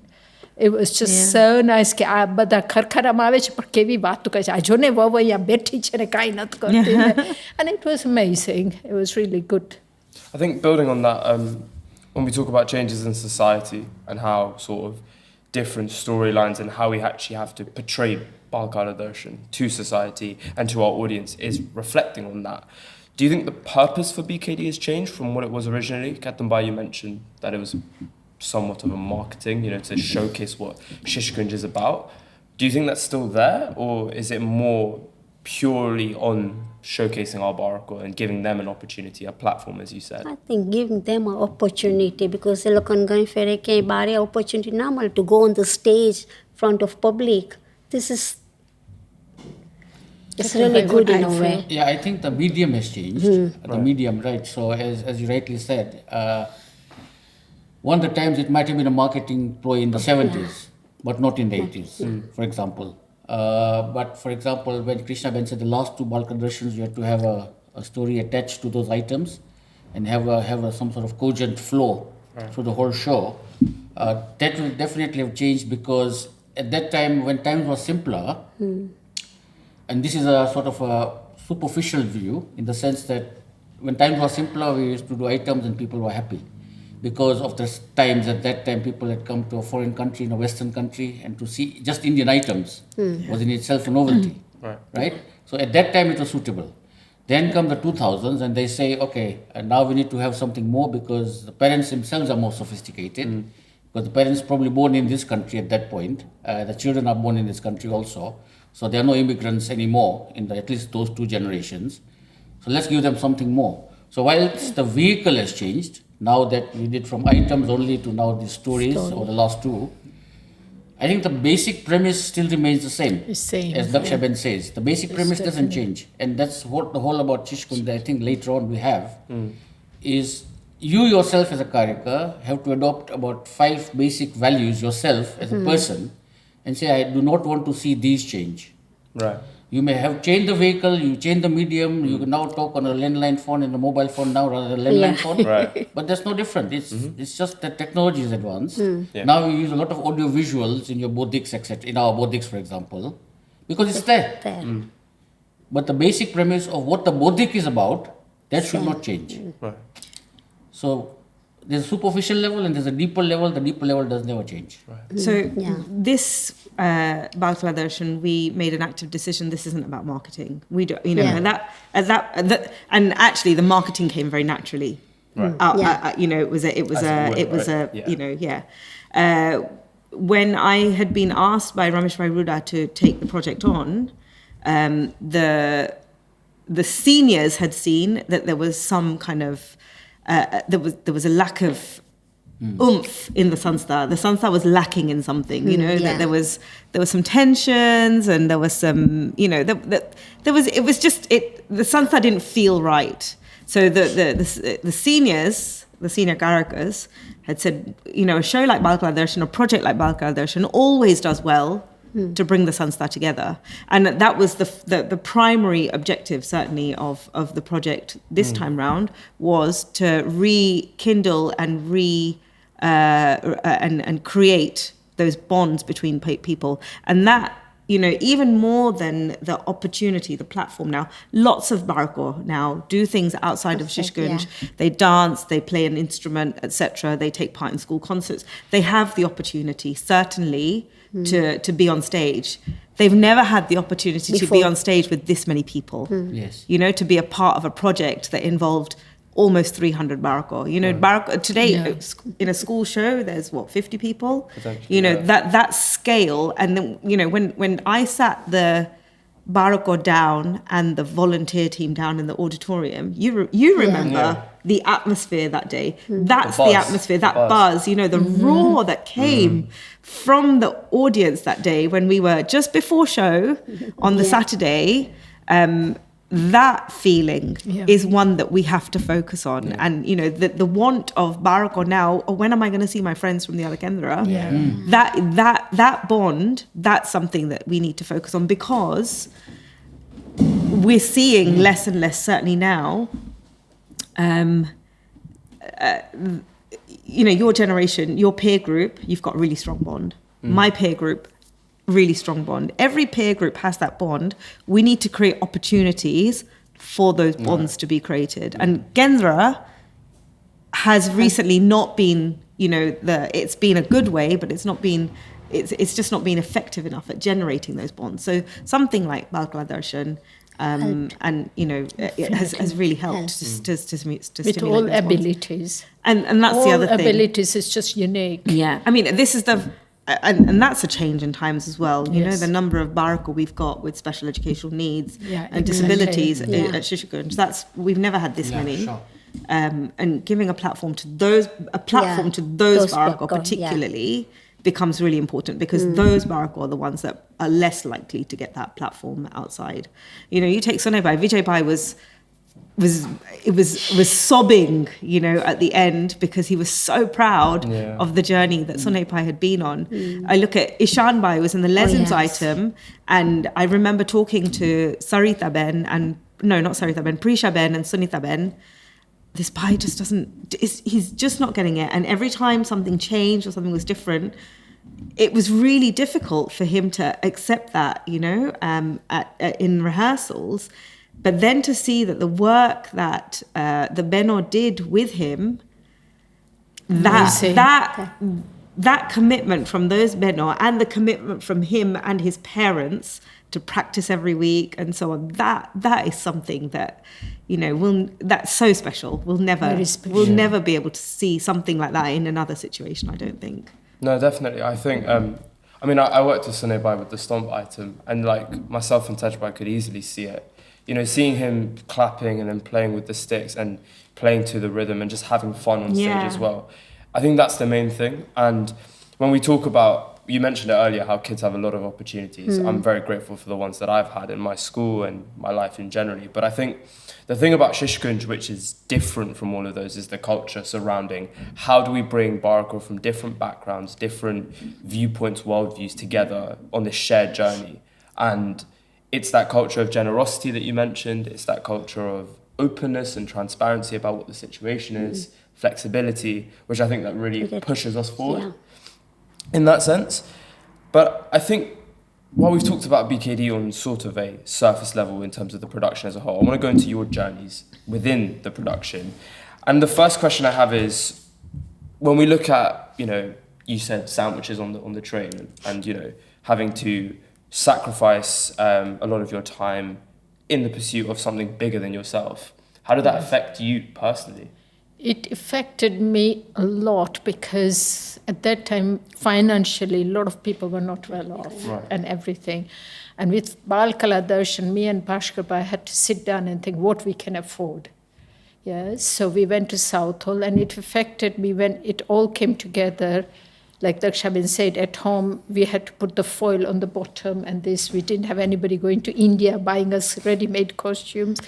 C: It was just so nice કે આ બધા ખરખરામાં આવે છે પણ કેવી વાતો કરે છે, આ જો ને વહુ અહીંયા બેઠી છે ને કાંઈ નથી કરતી. And it was amazing. It was really good.
E: I think building on that, when we talk about changes in society and how sort of different storylines and how we actually have to portray Bal Kala Darshan to society and to our audience is reflecting on that. Do you think the purpose for BKD has changed from what it was originally? Katambai, you mentioned that it was somewhat of a marketing, you know, to showcase what Shishukunj is about. Do you think that's still there, or is it more purely on showcasing our Baalako and giving them an opportunity, a platform, as you said?
D: I think giving them an opportunity because they look on going for a opportunity normal to go on the stage front of public. This is it's really good in a way.
A: Yeah, I think the medium has changed. The medium, right? So as you rightly said, one of the times it might have been a marketing ploy in the 70s, but not in the 80s, for example. But for example, when Krishna Ben said the last 2 Bal Kala Darshans, you had to have a story attached to those items and have some sort of cogent flow through the whole show. That will definitely have changed because at that time, when times were simpler, and this is a sort of a superficial view in the sense that when times were simpler, we used to do items and people were happy. Because of the times at that time, people had come to a foreign country, in a Western country, and to see just Indian items was in itself a novelty, right? So at that time, it was suitable. Then come the 2000s, and they say, okay, and now we need to have something more because the parents themselves are more sophisticated. Because the parents probably born in this country at that point, the children are born in this country also. So there are no immigrants anymore in at least those 2 generations. So let's give them something more. So whilst the vehicle has changed, now that we did from items only to now the stories over the last 2, I think the basic premise still remains the same. As Daksha Ben says, the basic premise doesn't change. And that's what the whole about Shishukunj, I think later on we have, is you yourself as a character have to adopt about 5 basic values yourself as a person and say, I do not want to see these change.
E: Right.
A: You may have changed the vehicle, you change the medium, you can now talk on a landline phone and a mobile phone now rather than a landline phone.
E: Right.
A: But that's no different. It's just that technology is advanced.
E: Yeah.
A: Now we use a lot of audio visuals in your bodhics, etc. In our bodhics, for example, because it's there. But the basic premise of what the bodhic is about, that should not change.
E: Right.
A: So there's a superficial level and there's a deeper level. The deeper level does never change.
B: So this Bal Kala Darshan, we made an active decision. This isn't about marketing. We do, you know, and actually the marketing came very naturally.
E: Right.
B: You know, you know, when I had been asked by Ramesh Bhai Ruda to take the project on, the seniors had seen that there was some kind of there was a lack of oomph in the Sanstha. The Sanstha was lacking in something, you know. That there was some tensions and there was some, you know, it was just the Sanstha didn't feel right. So the seniors, the senior Karakas, had said, you know, a show like Bal Kala Darshan, a project like Bal Kala Darshan always does well to bring the Sanstha together. And that was the primary objective, certainly, of the project this time round, was to rekindle and and create those bonds between people. And that even more than the opportunity, the platform now, lots of Baalako now do things outside of Shishukunj.
D: Yeah.
B: They dance, they play an instrument, etc. They take part in school concerts. They have the opportunity, certainly, to be on stage. They've never had the opportunity to be
D: Before.
B: on stage with this many people.
A: Yes.
B: To be a part of a project that involved almost 300 Baalako. Baalako, today in a school show, there's 50 people. That scale. And then, when I sat the Baalako down and the volunteer team down in the auditorium, you remember the atmosphere that day. That's the atmosphere, that buzz, the roar that came from the audience that day when we were just before show on the Saturday. That feeling is one that we have to focus on. Yeah. And, the want of Baalako now, when am I going to see my friends from the other Kendra?
C: Yeah.
B: That bond, that's something that we need to focus on, because we're seeing less and less, certainly now, your generation, your peer group, you've got a really strong bond. My peer group, really strong bond. Every peer group has that bond. We need to create opportunities for those bonds to be created. And Gendra has recently not been, it's been a good way, but it's just not been effective enough at generating those bonds. So something like Bal Kala Darshan, it has really helped to stimulate
C: with all
B: those bonds.
C: abilities.
B: And that's
C: all
B: the other thing.
C: Abilities is just unique.
B: Yeah, I mean, this is and that's a change in times as well. The number of Baalako we've got with special educational needs and disabilities at Shishukunj. We've never had this many.
A: Sure.
B: And giving a platform to those Baalako particularly becomes really important, because those Baalako are the ones that are less likely to get that platform outside. You take Sunay Bhai. Vijay Bhai was sobbing, at the end, because he was so proud of the journey that Sunay Bhai had been on. I look at Ishan Bhai was in the lessons item, and I remember talking to Prisha Ben and Sunita Ben. This Bhai just he's just not getting it. And every time something changed or something was different, it was really difficult for him to accept that, in rehearsals. But then to see that the work that the Beno did with him, that commitment from those Beno and the commitment from him and his parents to practice every week and so on, that is something that, that's so special. We'll never be able to see something like that in another situation, I don't think.
E: No, definitely. I think, I worked with Sunay Bhai with the stomp item, and myself and Tajbai could easily see it. Seeing him clapping and then playing with the sticks and playing to the rhythm and just having fun on stage as well. I think that's the main thing. And when we talk about, you mentioned it earlier, how kids have a lot of opportunities. I'm very grateful for the ones that I've had in my school and my life in generally. But I think the thing about Shishukunj, which is different from all of those, is the culture surrounding how do we bring Baalako from different backgrounds, different viewpoints, worldviews together on this shared journey. And it's that culture of generosity that you mentioned. It's that culture of openness and transparency about what the situation is, flexibility, which I think that really pushes us forward in that sense. But I think while we've talked about BKD on sort of a surface level in terms of the production as a whole, I want to go into your journeys within the production. And the first question I have is, when we look at, you said sandwiches on the train and having to sacrifice a lot of your time in the pursuit of something bigger than yourself. How did that affect you personally?
C: It affected me a lot, because at that time, financially, a lot of people were not well off and everything. And with Bal Kala Darshan, me and Bhaskar Bhai had to sit down and think what we can afford. Yes, so we went to Southall, and it affected me when it all came together. Like Dakshabin said, at home, we had to put the foil on the bottom and this. We didn't have anybody going to India buying us ready-made costumes.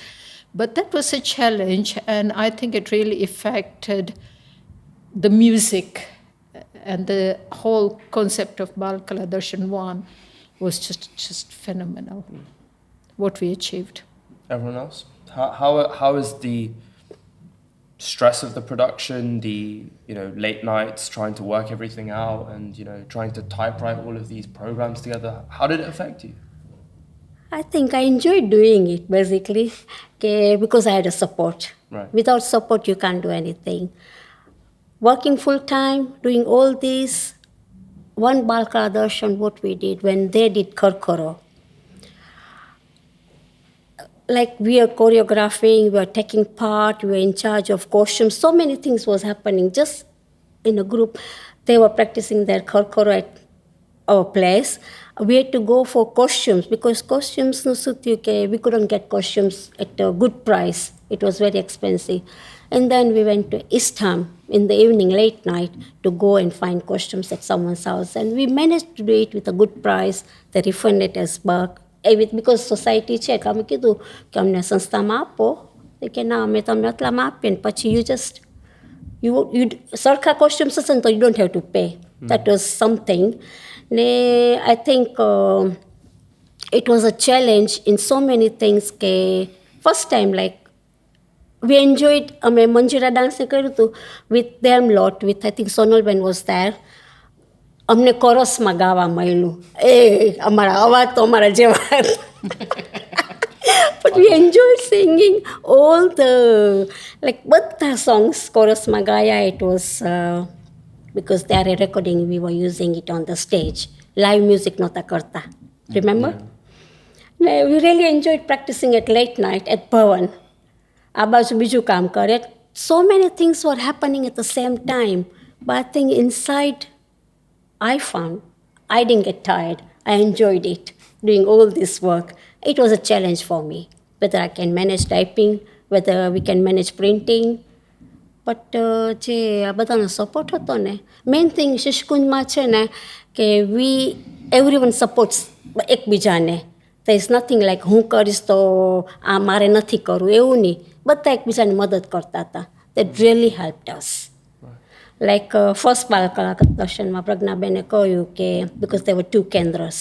C: But that was a challenge, and I think it really affected the music, and the whole concept of Bal Kala Darshan 1 was just phenomenal, what we achieved.
E: Everyone else? How is the stress of the production, the late nights trying to work everything out, and trying to typewrite all of these programs together? How did it affect you?
D: I think I enjoyed doing it basically, okay, because I had a support.
E: Right.
D: Without support, you can't do anything. Working full time, doing all this. One Bal Kala Darshan, what we did when they did Karkaro. Like we are choreographing, we are taking part, we were in charge of costumes. So many things was happening just in a group. They were practicing their Karkaro at our place. We had to go for costumes because costumes, we couldn't get costumes at a good price. It was very expensive. And then we went to Eastham in the evening, late night, to go and find costumes at someone's house. And we managed to do it with a good price. They refunded us back. Because society છે એટલે અમે કીધું કે અમને સંસ્થામાં આપો કે ના અમે તમને આટલામાં આપીએ ને પછી you સરખા costumes હશે ને તો you don't have to pay. That was something. I think it was a challenge in so many things. First time, like, we enjoyed, Manjira dance with them lot, with I think Sonalben was there. અમને કોરસમાં ગાવા મળ્યું અમારા અવાજ તો અમારા જેવા but we enjoyed singing all the બધા songs કોરસમાં ગાયા. It was because they are a recording, we were using it on the stage. Live music nota karta, remember? We really enjoyed practicing at late night at Bhavan. આ બાજુ બીજું કામ કરે. So many things were happening at the same time, but I think inside I found I didn't get tired. I enjoyed it, doing all this work. It was a challenge for me, whether I can manage typing, whether we can manage printing. But જે આ બધાનો support હતો ને, main thing શિશુકુંજમાં છે ને કે everyone supports એકબીજાને. There is nothing like હું કરીશ તો આ મારે નથી કરવું એવું નહીં. બધા એકબીજાની મદદ કરતા હતા. That really helped us. Like first Bal Kala Darshan માં પ્રજ્ઞાબેને કહ્યું કે because there were two kendras.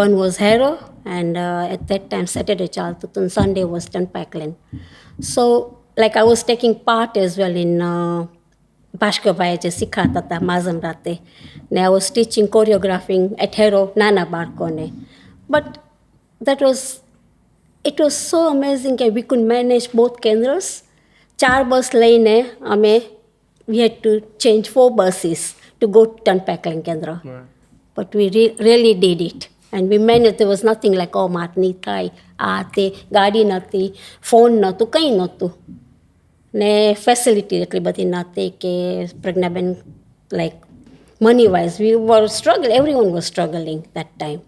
D: One was Hero and at that time Saturday ચાલતું હતું and Sunday was Tunpaklen. So like I was taking part as well in Bhaskarbhai જે શીખાતા હતા માઝમ રાતે ને I was teaching choreographing at Hero નાના બાળકોને. But it was so amazing that we could manage both kendras. 4 બસ લઈને અમે we had to change 4 buses to go to Tunpaklen Kendra. Right. But we really did it. And we managed, there was nothing like, oh, માત નહીં થાય, તે ગાડી નહોતી, phone નહોતું, કંઈ નહોતું. ને ફેસિલિટી એટલી બધી નહોતી કે Pragnaben, like, money-wise, we were struggling, everyone was struggling that time.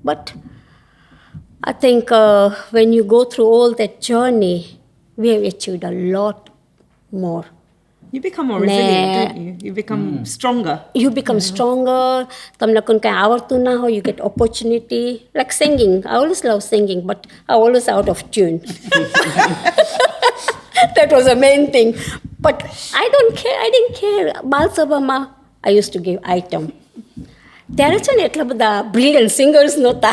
D: But I think when you go through all that journey, we have achieved a lot more.
B: You become more resilient, don't you? You become stronger.
D: You become stronger. તમને કોઈ કંઈ આવડતું ના હોય, you get opportunity. Like singing, I always love singing, but I always out of tune. That was the main thing. But I didn't care. બાલ સભામાં I used to give item. ત્યારે છે ને એટલા બધા brilliant singers નહોતા.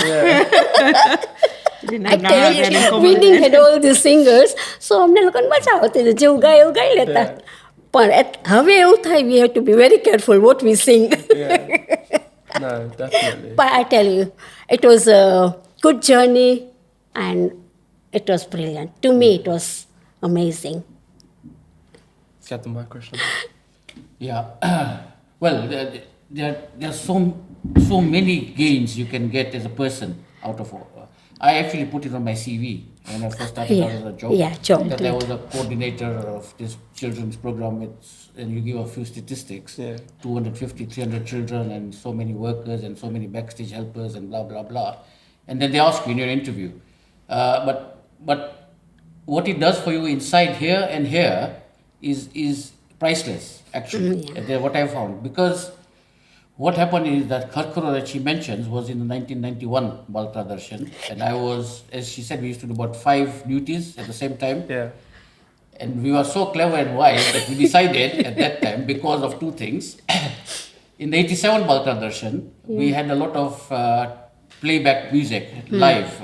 D: I tell you, we didn't have all these singers. So અમને લોકોને મજા આવતી હતી, જેવું ગાય એવું ગાઈ લેતા. But હવે એવું થાય, we have to be very careful what we sing.
E: No, definitely.
D: But I tell you, it was a good journey and it was brilliant. To me, it was amazing.
E: Get the mic question.
A: Yeah. Well, there are so many gains you can get as a person out of I actually put it on my CV when I first started out as a job.
D: Yeah, job.
A: That I was a coordinator of this children's program, and you give a few statistics.
E: Yeah.
A: 250, 300 children and so many workers and so many backstage helpers and blah, blah, blah. And then they ask you in your interview. But what it does for you inside here and here is priceless, actually. What I found. Because what happened is that Karkaro that she mentions was in the 1991 Bal Kala Darshan, and I was, as she said, we used to do about 5 duties at the same time.
E: Yeah.
A: And we were so clever and wise that we decided at that time, because of 2 things. In the 87 Bal Kala Darshan, we had a lot of playback music live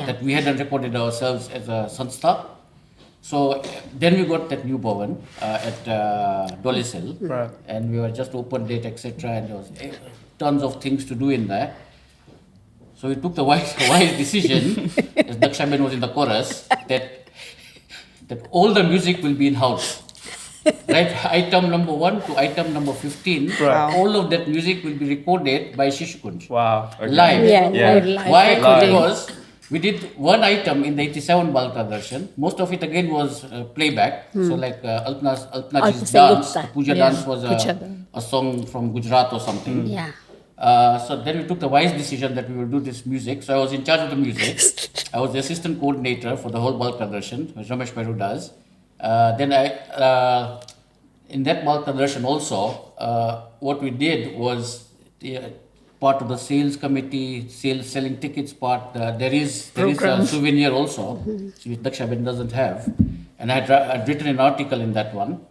A: that we hadn't recorded ourselves as a sanstha. So then we got that new Bhavan at Dolisel,
E: Right.
A: and we were just open date, etc. And there was tons of things to do in there. So we took the wise decision, as Dakshaben was in the chorus, that all the music will be in house. Right, item number 1 to item number 15,
E: Right.
A: all of that music will be recorded by Shishukunj.
E: Wow. Okay.
A: Live.
E: Yeah.
C: Live
A: Why?
C: recording.
A: Because we did one item in the 87 Bal Kala Darshan. Most of it again was playback. So like Altna's dance,
D: Sengupta.
A: the Puja
C: Yeah,
A: dance was
C: Puja dance.
A: a song from Gujarat or something.
D: Yeah.
A: So then we took the wise decision that we will do this music. So I was in charge of the music. I was the assistant coordinator for the whole Bal Kala Darshan, which Ramesh Peru does. Then in that Bal Kala Darshan also, what we did was part of the sales committee, selling tickets part. There is a souvenir also, which Dakshaben doesn't have. And I'd written an article in that one,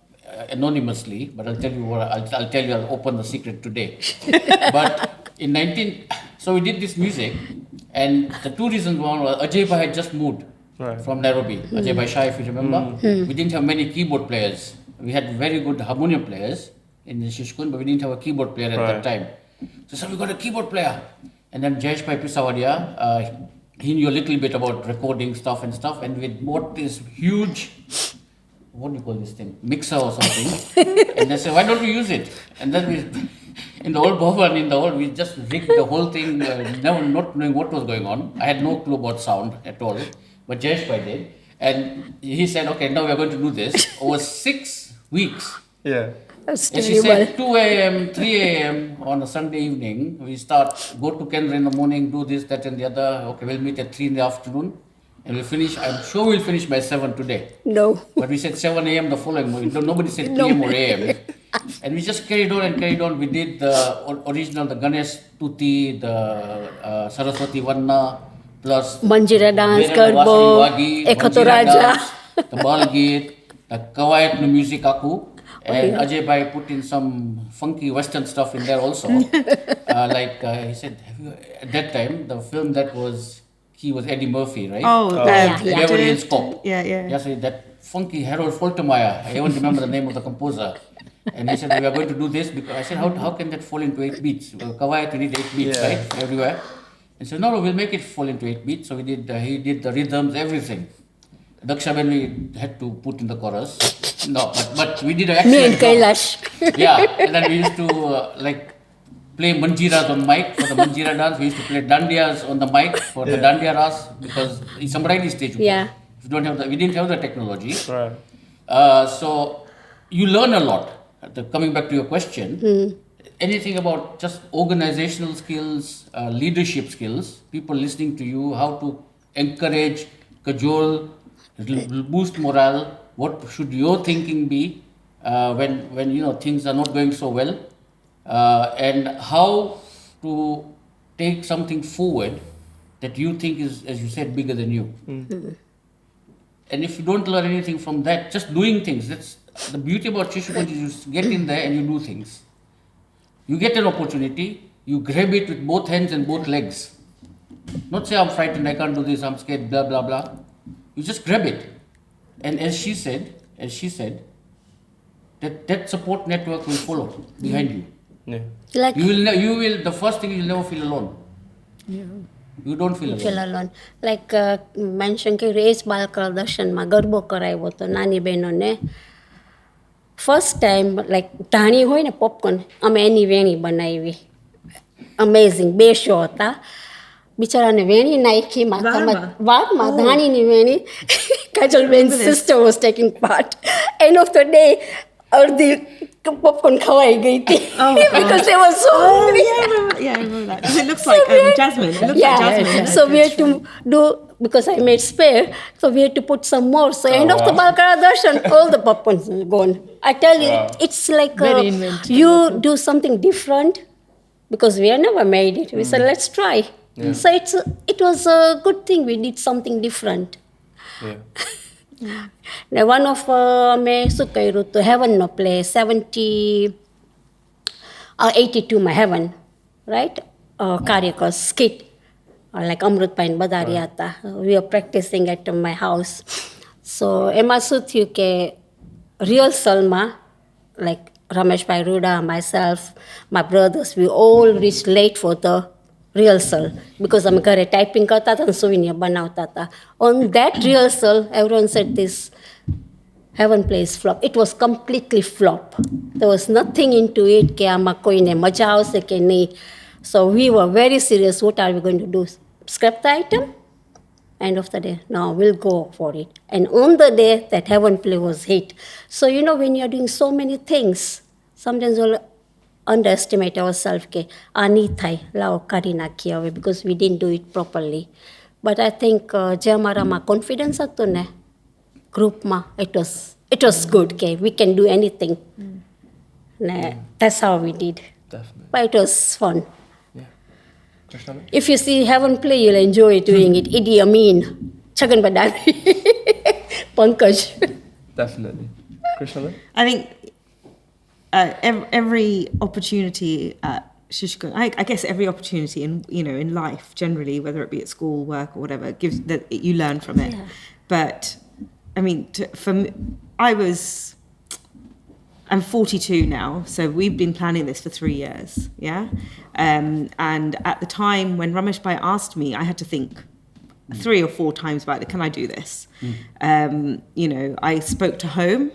A: anonymously, but I'll tell you I'll open the secret today. But so we did this music, and the two reasons. One was Ajay Bhai had just moved from Nairobi. Ajay Bhai Shah, if you remember. We didn't have many keyboard players. We had very good harmonium players in the Shishukunj, but we didn't have a keyboard player at that time. So we got a keyboard player. And then Jayesh Bhai Pisawadia, he knew a little bit about recording stuff, and we bought this huge, what do you call this thing, mixer or something. And they said, why don't we use it? And then we, in the old Bhavan, we just rigged the whole thing, not knowing what was going on. I had no clue about sound at all, but Jayesh Bhai did. And he said, okay, now we are going to do this over 6 weeks.
E: Yeah.
C: That's
A: And she said
C: terrible.
A: 2 a.m., 3 a.m. on a Sunday evening, we go to Kendra in the morning, do this, that and the other. Okay, we'll meet at 3 in the afternoon and we'll finish. I'm sure we'll finish by 7 today.
D: No.
A: But we said 7 a.m. the following morning. Nobody said p.m. or a.m. And we just carried on. We did the original, the Ganesh Tuti, the Saraswati Vanna, plus
D: Manjira dance,
A: Veera
D: Garbo,
A: Vasari Wagi,
D: Ekhato
A: Manjira
D: Raja.
A: dance, the Bal Geet, the Kawait no music aku. And Ajay Bhai put in some funky Western stuff in there also. He said, at that time, the film he was Eddie Murphy, right? Beverly Hills Cop.
F: Yeah.
A: So that funky Harold Faltermeyer, I even remember the name of the composer. And he said, we are going to do this because I said, how can that fall into 8 beats? Kawait, we need 8 beats, right? Everywhere. And so, no, we'll make it fall into 8 beats. So he did the rhythms, everything. Dakshaben we had to put in the chorus. No, but we did an
D: Me and
A: excellent job.
D: Kailash.
A: Yeah, and then we used to play manjiras on mic for the manjira dance. We used to play dandiyas on the mic for the dandiya ras because it's somebody stage.
D: Yeah.
A: We didn't have the technology.
E: Right.
A: So you learn a lot. Coming back to your question, anything about just organizational skills, leadership skills, people listening to you, how to encourage, cajole, boost morale. What should your thinking be when things are not going so well, and how to take something forward that you think is, as you said, bigger than you. And if you don't learn anything from that, just doing things. That's the beauty about Shishukunj is you get in there and you do things. You get an opportunity, you grab it with both hands and both legs. Not say I'm frightened, I can't do this, I'm scared, blah blah blah. You just grab it. And as she said, that support network will follow behind you.
E: Yeah.
D: Like
A: You will. The first thing, you'll never feel alone.
C: Yeah.
A: You don't feel alone.
D: feel alone. Like mention કે race બાલ કલા દર્શનમાં ગરબો કરાવ્યો હતો નાની બહેનોને first time like ધાણી હોય ને પોપકોર્ન અમે એની વેણી બનાવી અમેઝિંગ 2 શો હતા બિચારાને વેણી નાખી માથામાં વાળમાં ધાણીની વેણી Kajalben sister was taking part end of the day અડધી પોપકોર્ન ખવાઈ ગઈ હતી because they were so hungry.
F: I remember that. 'Cause it looks like jasmine. It looks like jasmine.
D: So we had to do, because I made spare, so we had to put some more. So end of the Bal Kala Darshan, all the popcorns are gone. I tell you, it's like
C: Very inventive.
D: you do something different, because we have never made it. We said, let's try. So it was a good thing we did something different.
E: Yeah.
D: Now one of me શું કર્યું તો હેવનનો play 82માં heaven right કાર્યકર skit like Amrutbhai બધા રહ્યા હતા we are practising at my house So એમાં શું થયું કે rehearsalમાં like Rameshbhai Ruda, myself, my brothers, we all reached late for the rehearsal because અમે ઘરે typing કરતા હતા અને souvenir બનાવતા હતા. On that rehearsal, everyone said this Heaven Plays flop. It was completely flop. There was nothing into it કે આમાં કોઈને મજા આવશે કે નહીં. So we were very serious. What are we going to do? Scrap the item? End of the day, no, we'll go for it. And on the day that Heaven Play was hit. So, you know, when you're doing so many things, sometimes we'll underestimate ourselves, ke, ani thai, lao kari nakhi ave, because we didn't do it properly. But I think, je amara ma confidence hattu ne, group ma, it was good, ke, we can do anything. Ne, that's how we did.
E: Definitely.
D: But it was fun.
E: Krishna?
D: If you see Heaven Play, you'll enjoy doing it. Idi Amin, Chagan Badani, Pankaj.
E: Definitely. Krishna?
F: I think every opportunity at Shishukunj, I guess every opportunity in life generally, whether it be at school, work, or whatever, gives that you learn from it.
D: Yeah.
F: But I mean, for me, I'm 42 now, so we've been planning this for 3 years, yeah? And at the time when Ramesh Bhai asked me, I had to think 3 or 4 times about it. Can I do this? You know, I spoke to home,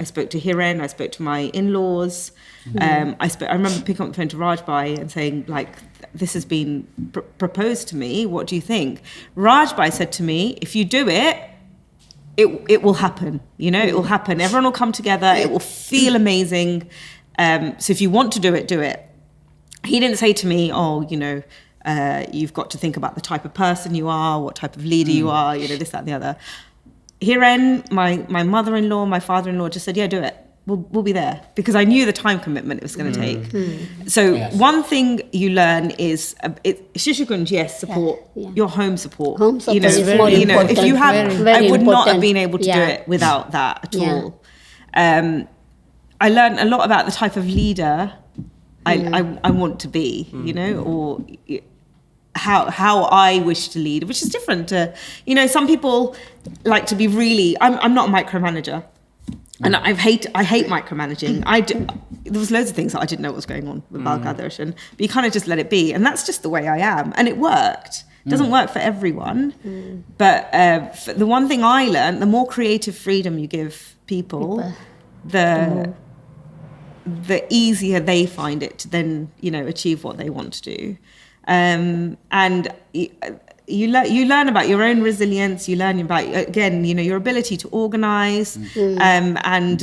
F: I spoke to Hiren, I spoke to my in-laws. I remember picking up the phone to Raj Bhai and saying, like, this has been proposed to me, what do you think? Raj Bhai said to me, if you do it, it will happen, you know, it will happen. Everyone will come together, it will feel amazing. So if you want to do it, do it. He didn't say to me, oh, you know, you've got to think about the type of person you are, what type of leader you are, you know, this, that, and the other. Hiren, my mother-in-law, my father-in-law just said, yeah, do it. We'll be there. Because I knew the time commitment it was going to take. So one thing you learn is, Shishukunj, yes, support, your home support.
D: Home support
F: you know,
D: is more
F: you know, if you have,
D: very
F: I would not have
D: important.
F: been able to do it without that at all. I learned a lot about the type of leader I want to be, you know, or how I wish to lead, which is different to, you know, some people like to be really, I'm not a micromanager. And I hate micromanaging. There was loads of things that I didn't know what was going on with Bal Kala Darshan, but you kind of just let it be. And that's just the way I am. And it worked. It doesn't work for everyone. But the one thing I learned, the more creative freedom you give people, the easier they find it to then, you know, achieve what they want to do. And you learn about your own resilience. You learn about, again, you know, your ability to organize, and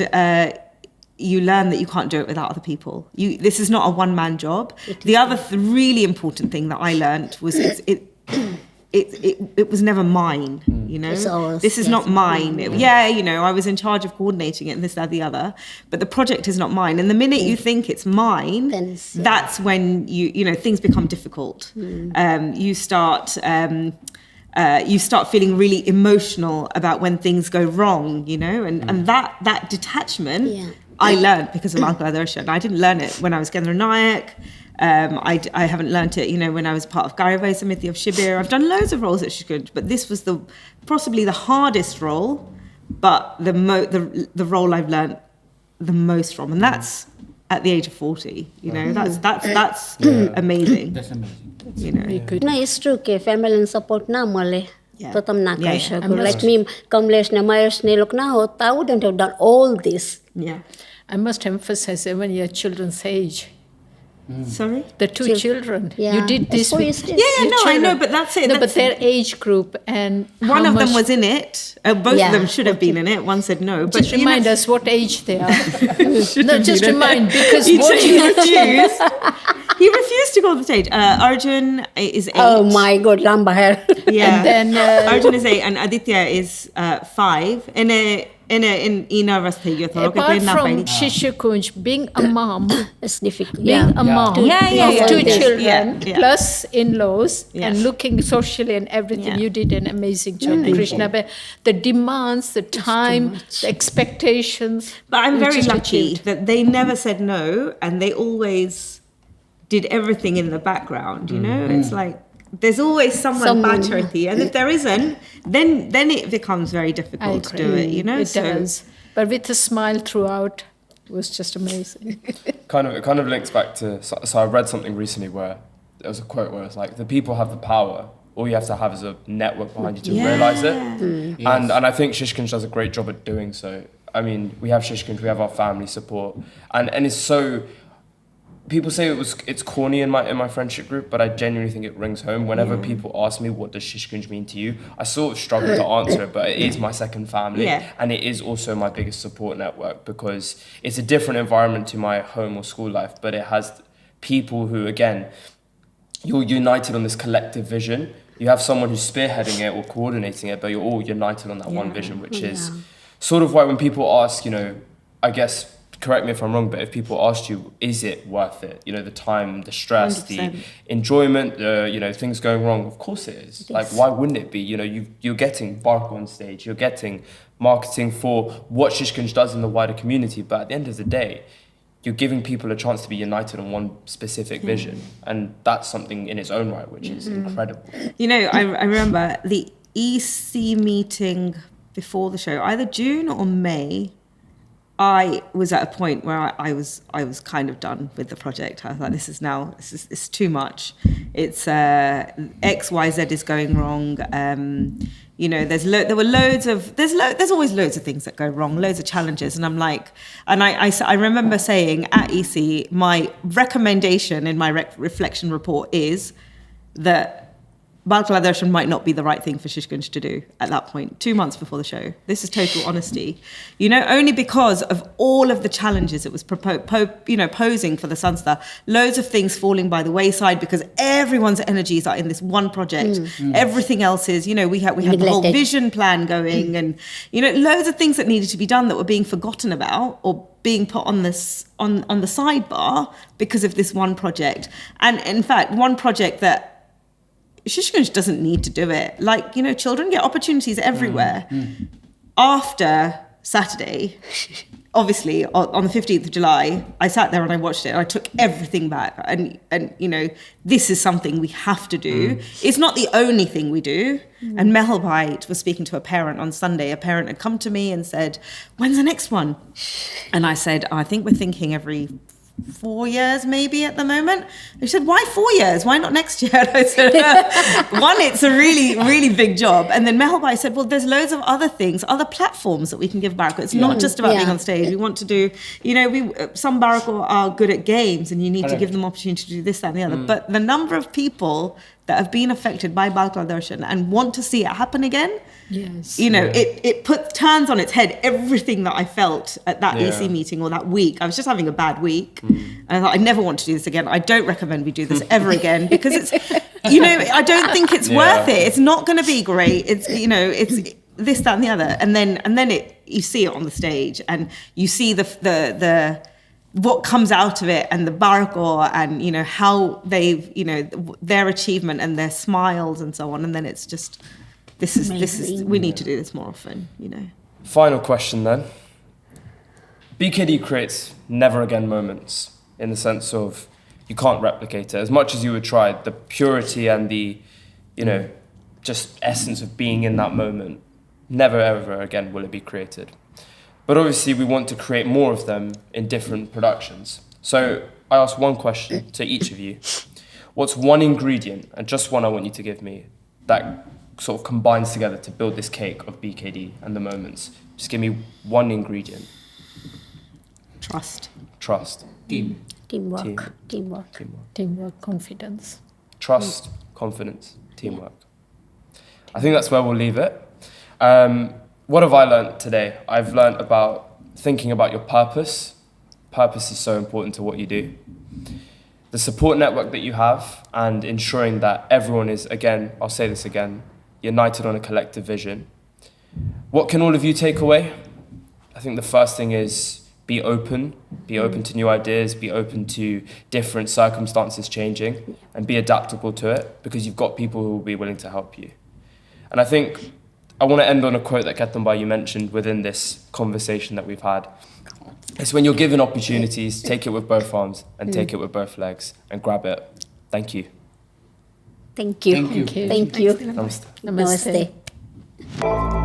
F: you learn that you can't do it without other people. This is not a one-man job. The other really important thing that I learned was it was never mine, you know.
D: It's ours,
F: this is not mine. You know, I was in charge of coordinating it and this, that, the other, but the project is not mine. And the minute you think it's mine, that's when you know, things become difficult. You start feeling really emotional about when things go wrong, you know, and that detachment I learned because of Bal Kala Darshan. I didn't learn it when I was Kendra Nayak. I haven't learnt it, you know, when I was part of Garivay Samiti of Shibir. I've done loads of roles at Shishukunj, but this was possibly the hardest role, but the role I've learnt the most from, and that's at the age of 40. You know, that's amazing.
A: That's amazing.
F: You know,
D: No, it's true કે family and support ના મળે
F: Yeah.
D: તો તમે ના કરી
F: Yeah.
D: શકો. Like me, Kamlesh ને Mahesh ને લોક ના હોત, I wouldn't have done all this.
F: yeah.
C: I must emphasize even your children's age.
F: Sorry.
C: The two children.
D: Yeah.
C: You did this
D: So
C: with
D: is it?
F: Yeah,
C: your
F: no, I
C: children.
F: know, but that's it.
C: No, but
F: That's
C: their age group and
F: one
C: how
F: of them
C: much-
F: was in it. Both
D: Yeah.
F: of them should have been in it. One said no. But
C: Just
F: you know-
C: remind us what age they are. No, just remind, because
F: he
C: what you
F: refused. He refused to go on the stage. Arjun is 8.
D: Oh my God, lamba hair.
F: Yeah.
C: And then,
F: Arjun is 8 and Aditya is 5. In Ina Rasthayo.
C: apart from Shishukunj, being a mom,
D: It's difficult.
C: being
D: Yeah.
C: a mom
F: Yeah.
C: of 2
F: Yeah.
C: children
F: Yeah.
C: plus in-laws
F: Yeah.
C: and looking socially and everything,
F: Yeah.
C: you did an amazing job, Krishna. But the demands, the time, the expectations.
F: But I'm
C: you
F: very
C: just
F: lucky
C: achieved.
F: that they never said no, and they always did everything in the background, you know? It's like there's always someone
D: Someone,
F: battery, and if there isn't, then it becomes very difficult to do it. You know,
C: It does. But with a smile throughout, it was just amazing.
E: It kind of links back to, so I read something recently where there was a quote where it's like, the people have the power, all you have to have is a network behind you to realise it.
A: Yes.
E: And I think Shishukunj does a great job at doing so. I mean, we have Shishukunj, we have our family support, and it's so, people say it's corny in my friendship group, but I genuinely think it rings home. Whenever people ask me, what does Shishukunj mean to you, I sort of struggle to answer it, but it is my second family, and it is also my biggest support network, because it's a different environment to my home or school life, but it has people who, again, you're united on this collective vision. You have someone who's spearheading it or coordinating it, but you're all united on that one vision, which is sort of why when people ask, you know, I guess, correct me if I'm wrong, but if people asked you, is it worth it? You know, the time, the stress, 100%. The enjoyment, you know, things going wrong, of course it is. Like, why wouldn't it be? You know, you're getting Baalako on stage, you're getting marketing for what Shishukunj does in the wider community, but at the end of the day, you're giving people a chance to be united on one specific vision. And that's something in its own right, which is incredible.
F: You know, I remember the EC meeting before the show, either June or May. I was at a point where I was kind of done with the project. I was like, this is too much. It's XYZ is going wrong. You know, there's always loads of things that go wrong, loads of challenges, and I'm like, and I remember saying at EC, my recommendation in my reflection report is that Bal Kala Darshan might not be the right thing for Shishukunj to do at that point, 2 months before the show. This is total honesty. You know, only because of all of the challenges it was posing for the Sunstar, loads of things falling by the wayside because everyone's energies are in this one project. Everything else is, you know, we had the whole vision plan going and, you know, loads of things that needed to be done that were being forgotten about or being put on this on the sidebar because of this one project. And in fact, one project that Shishukunj doesn't need to do it. Like, you know, children get opportunities everywhere. After Saturday, obviously, on the 15th of July, I sat there and I watched it and I took everything back. And you know, this is something we have to do. It's not the only thing we do. And Mehelbite was speaking to a parent on Sunday. A parent had come to me and said, when's the next one? And I said, I think we're thinking every 4 years maybe at the moment. He said, why 4 years? Why not next year? And I said, one, it's a really, really big job. And then Mehelbite said, well, there's loads of other things, other platforms that we can give Baalako. It's not just about being on stage. We want to do, you know, some Baalako are good at games and you need to give them opportunity to do this, that and the other. But the number of people that have been affected by Bal Kala Darshan and want to see it happen again, you know, it turns on its head everything that I felt at that EC meeting or that week. I was just having a bad week. And I thought, I never want to do this again. I don't recommend we do this ever again because it's, you know, I don't think it's worth it. It's not going to be great. It's, you know, it's this, that and the other. And then you see it on the stage and you see the what comes out of it and the Baalako and, you know, how they've, you know, their achievement and their smiles and so on. And then it's just, this is we need to do this more often, you know.
E: Final question then. BKD creates never again moments in the sense of you can't replicate it. As much as you would try, the purity and the, you know, just essence of being in that moment, never ever again will it be created. But obviously we want to create more of them in different productions. So I ask one question to each of you. What's one ingredient, and just one I want you to give me, that sort of combines together to build this cake of BKD and the moments? Just give me one ingredient.
F: Trust.
C: Teamwork, confidence.
E: Trust, confidence, teamwork. I think that's where we'll leave it. What have I learned today? I've learned about thinking about your purpose. Purpose is so important to what you do. The support network that you have and ensuring that everyone is, again, I'll say this again, united on a collective vision. What can all of you take away? I think the first thing is be open to new ideas, be open to different circumstances changing, and be adaptable to it because you've got people who will be willing to help you. And I think I want to end on a quote that Ketanbai you mentioned within this conversation that we've had. It's when you're given opportunities, take it with both arms and take it with both legs and grab it. Thank you.
D: Thank you.
A: Thank you.
D: Thank you.
E: Namaste.
C: Namaste.
D: Namaste.